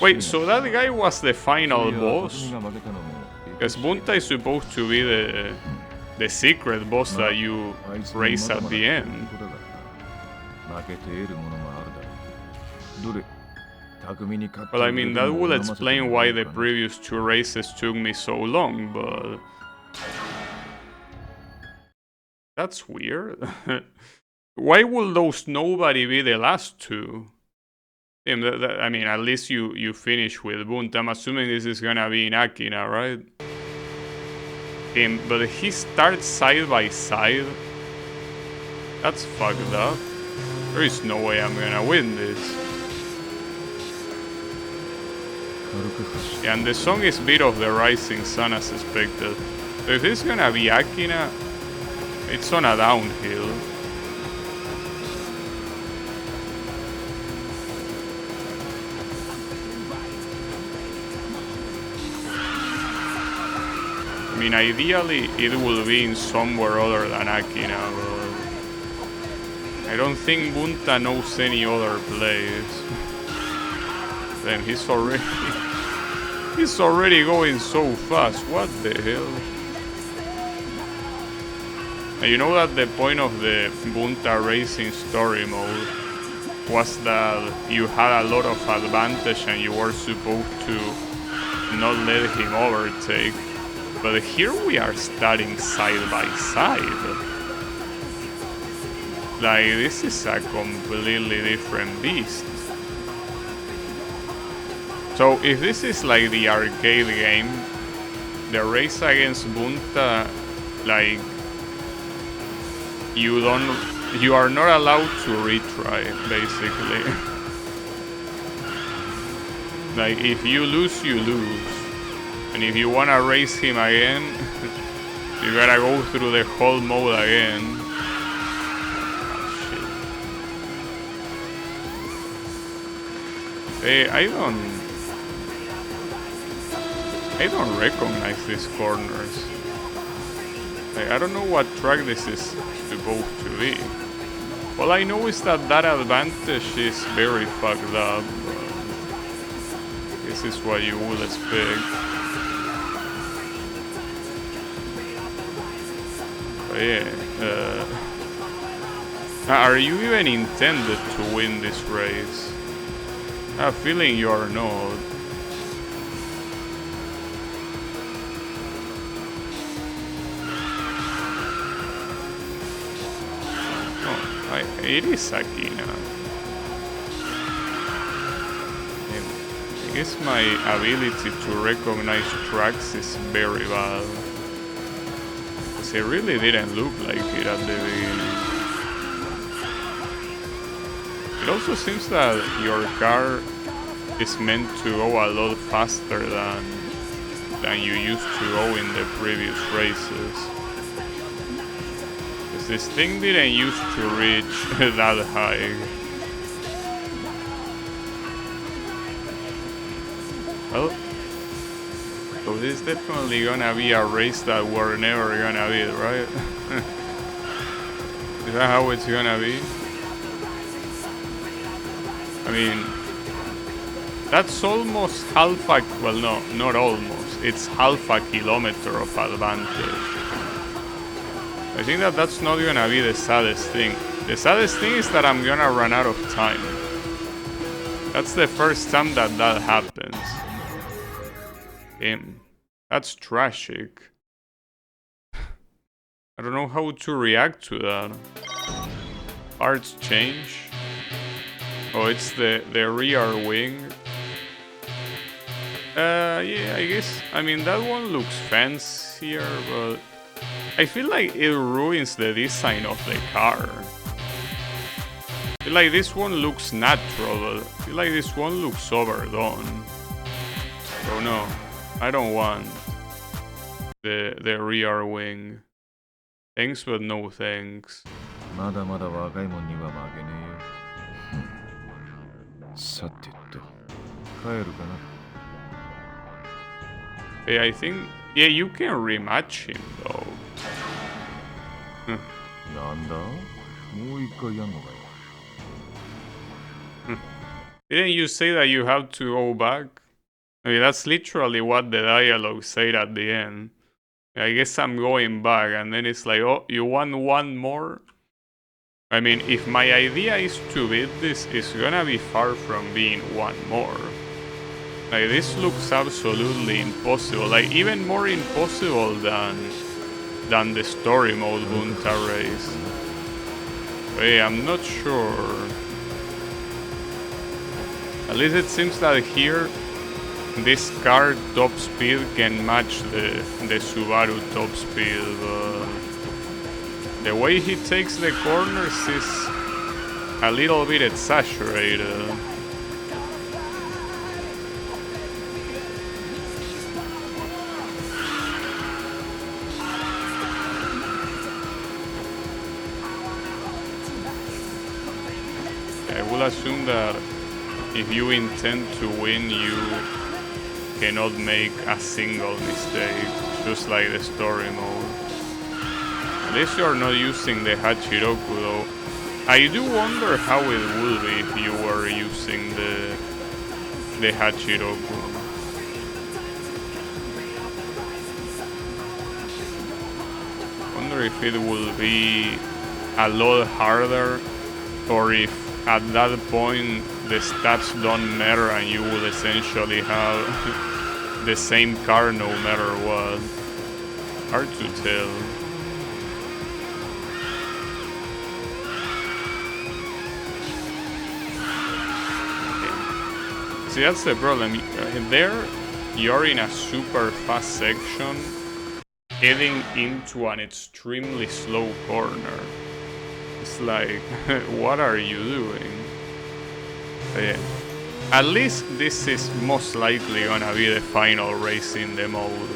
Speaker 1: Wait, so that guy was the final boss? Because Bunta is supposed to be the secret boss that you race at the end. Well, I mean, that would explain why the previous two races took me so long, but... That's weird. Why will those nobody be the last two? I mean, at least you finish with Bunta. I'm assuming this is gonna be in Akina, right? But he starts side by side. That's fucked up. There is no way I'm gonna win this. Yeah, and the song is Bit of the Rising Sun as expected. So if this is gonna be Akina, it's on a downhill. I mean, ideally it will be in somewhere other than Akina, but I don't think Bunta knows any other place. Then he's already going so fast. What the hell? And you know that the point of the Bunta Racing story mode was that you had a lot of advantage and you were supposed to not let him overtake. But here we are starting side by side. Like, this is a completely different beast. So if this is like the arcade game, the race against Bunta, like, you don't you are not allowed to retry, basically. Like, if you lose, you lose. And if you wanna race him again, you gotta go through the whole mode again. Oh, shit. Hey, I don't recognize these corners. Like, I don't know what track this is supposed to be. All I know is that that advantage is very fucked up. This is what you would expect. But yeah, are you even intended to win this race? I have a feeling you are not. It is Akina. I guess my ability to recognize tracks is very bad. Because it really didn't look like it at the beginning. It also seems that your car is meant to go a lot faster than you used to go in the previous races. This thing didn't used to reach that high. Well, so this is definitely gonna be a race that we're never gonna beat, right? Is that how it's gonna be? I mean, that's almost half a, well no, not almost, it's half a kilometer of advantage. I think that that's not gonna be the saddest thing. The saddest thing is that I'm gonna run out of time. That's the first time that that happens. Damn, that's tragic. I don't know how to react to that. Parts change. Oh, it's the rear wing. Yeah, I guess. I mean, that one looks fancier, but I feel like it ruins the design of the car. I feel like this one looks natural, but I feel like this one looks overdone. So no, I don't want the rear wing. Thanks, but no thanks. Yeah, I think, yeah, you can rematch him though. Didn't you say that you have to go back? I mean, that's literally what the dialogue said at the end. I guess I'm going back, and then it's like, oh, you want one more? I mean, if my idea is to beat this, it's gonna be far from being one more. Like, this looks absolutely impossible. Like, even more impossible than the story mode Bunta race. Hey, I'm not sure. At least it seems that here, this car top speed can match the Subaru top speed. The way he takes the corners is a little bit exaggerated. I will assume that if you intend to win, you cannot make a single mistake, just like the story mode. At least you're not using the Hachiroku though. I do wonder how it would be if you were using the Hachiroku. Wonder if it will be a lot harder, or if at that point the stats don't matter and you will essentially have the same car no matter what. Hard to tell. Okay. See, that's the problem. There, you're in a super fast section heading into an extremely slow corner. It's like, what are you doing? Yeah. At least this is most likely gonna be the final race in the mode.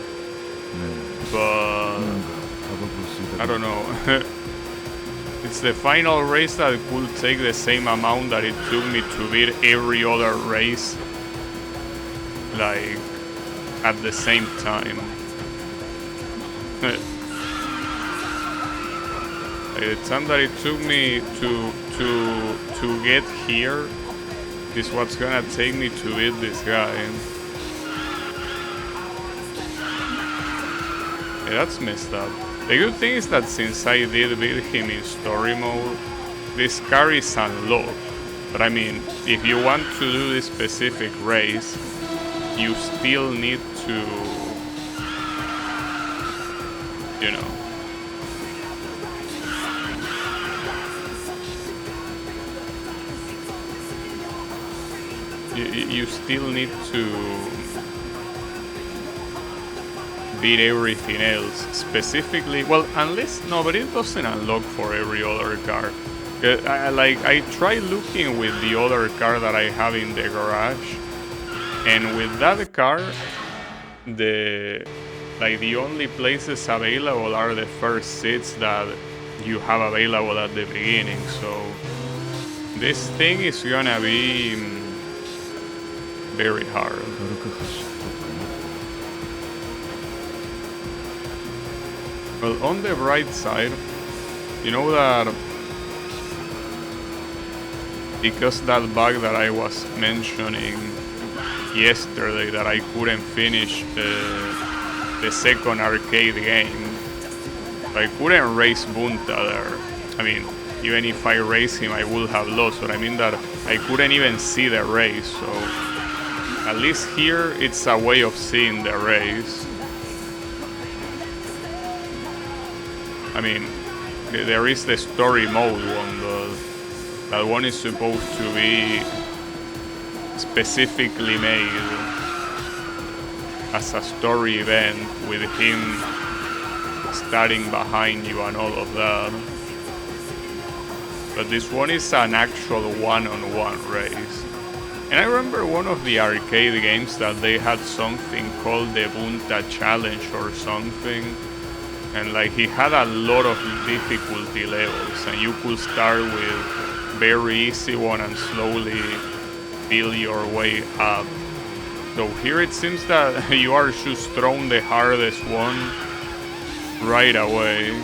Speaker 1: But I don't know. It's the final race that could take the same amount that it took me to beat every other race, like, at the same time. The time that it took me to get here is what's gonna take me to beat this guy. Yeah, that's messed up. The good thing is that since I did beat him in story mode, this car is unlocked. But I mean, if you want to do this specific race, you still need to, you know, you still need to beat everything else specifically. Well, unless, no, but it doesn't unlock for every other car. I tried looking with the other car that I have in the garage, and with that car, the only places available are the first seats that you have available at the beginning. So this thing is gonna be very hard. Well, on the bright side, you know that because that bug that I was mentioning yesterday, that I couldn't finish the second arcade game, I couldn't race Bunta there. I mean, even if I race him, I would have lost, but I mean that I couldn't even see the race, so at least here it's a way of seeing the race. I mean, there is the story mode one, but that one is supposed to be specifically made as a story event with him starting behind you and all of that. But this one is an actual one-on-one race. And I remember one of the arcade games that they had something called the Bunta Challenge or something. And like he had a lot of difficulty levels, and you could start with very easy one and slowly build your way up. So here it seems that you are just thrown the hardest one right away.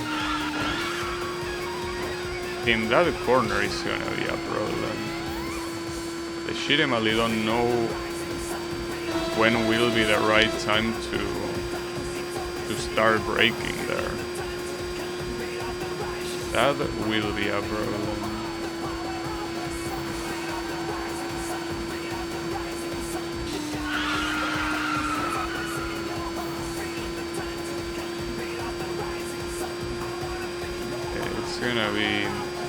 Speaker 1: In that corner is gonna be a problem. I legitimately don't know when will be the right time to start braking there. That will be a problem. It's gonna be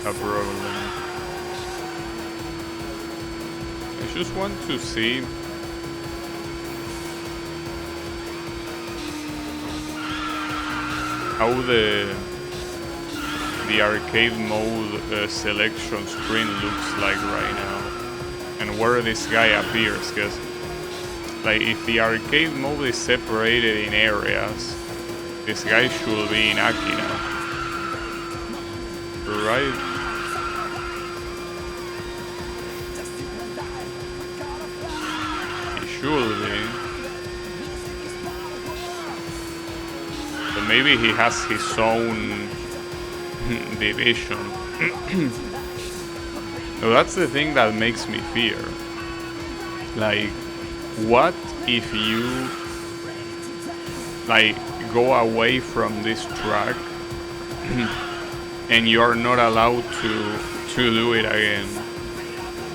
Speaker 1: a problem. I just want to see how the arcade mode selection screen looks like right now, and where this guy appears, because like if the arcade mode is separated in areas, this guy should be in Akina, right? He should be. But maybe he has his own division. So that's the thing that makes me fear. Like, what if you like go away from this track and you're not allowed to do it again?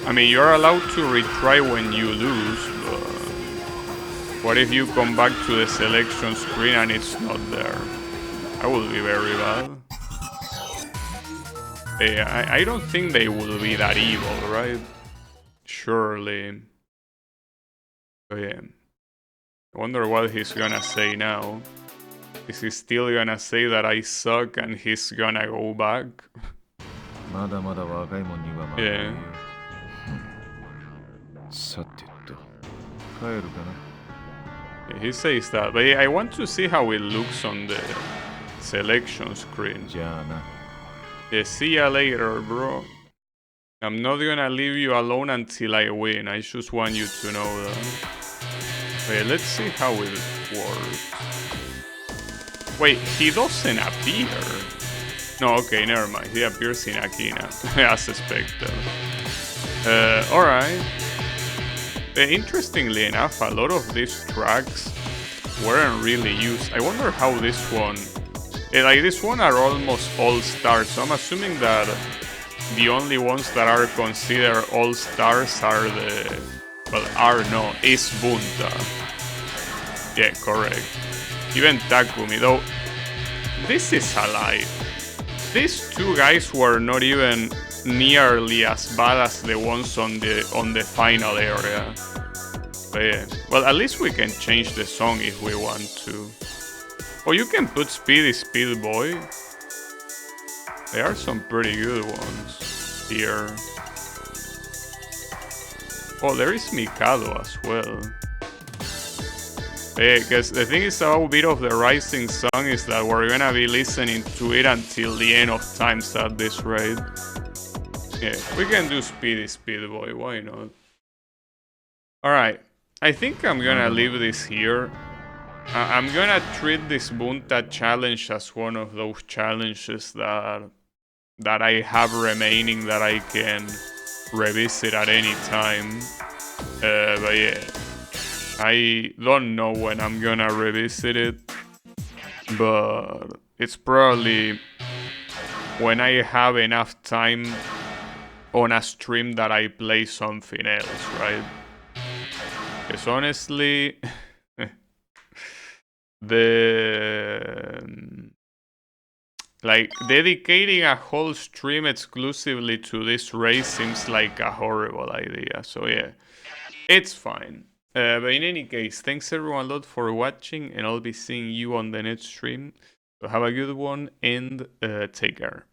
Speaker 1: I mean, you're allowed to retry when you lose, but what if you come back to the selection screen and it's not there? That would be very bad. I don't think they will be that evil, right? Surely. Oh yeah. I wonder what he's gonna say now. Is he still gonna say that I suck and he's gonna go back?
Speaker 5: まだまだ若いもんにはまだ
Speaker 1: Yeah.
Speaker 5: さてと帰るかな
Speaker 1: Yeah, he says that, but I want to see how it looks on the selection screen.
Speaker 5: じゃあな
Speaker 1: Yeah, see ya later, bro. I'm not gonna leave you alone until I win. I just want you to know that. Okay, let's see how it works. Wait, he doesn't appear. No, okay, never mind. He appears in Akina, as expected. Alright. Interestingly enough, a lot of these tracks weren't really used. I wonder how this one... like, this one are almost all-stars, so I'm assuming that the only ones that are considered all-stars are the... well, is Bunta. Yeah, correct. Even Takumi, though... this is a lie. These two guys were not even nearly as bad as the ones on the final area. But yeah, well, at least we can change the song if we want to. Oh, you can put Speedy Speed Boy. There are some pretty good ones here. Oh, there is Mikado as well. Yeah, because the thing is about Beat of the Rising song is that we're gonna be listening to it until the end of times at this rate. Yeah, we can do Speedy Speed Boy, why not? Alright, I think I'm gonna leave this here. I'm gonna treat this Bunta challenge as one of those challenges that I have remaining that I can revisit at any time. But yeah, I don't know when I'm gonna revisit it, but it's probably when I have enough time on a stream that I play something else, right? Because honestly, like, dedicating a whole stream exclusively to this race seems like a horrible idea, so yeah, it's fine. But in any case, thanks everyone a lot for watching, and I'll be seeing you on the next stream. So have a good one, and take care.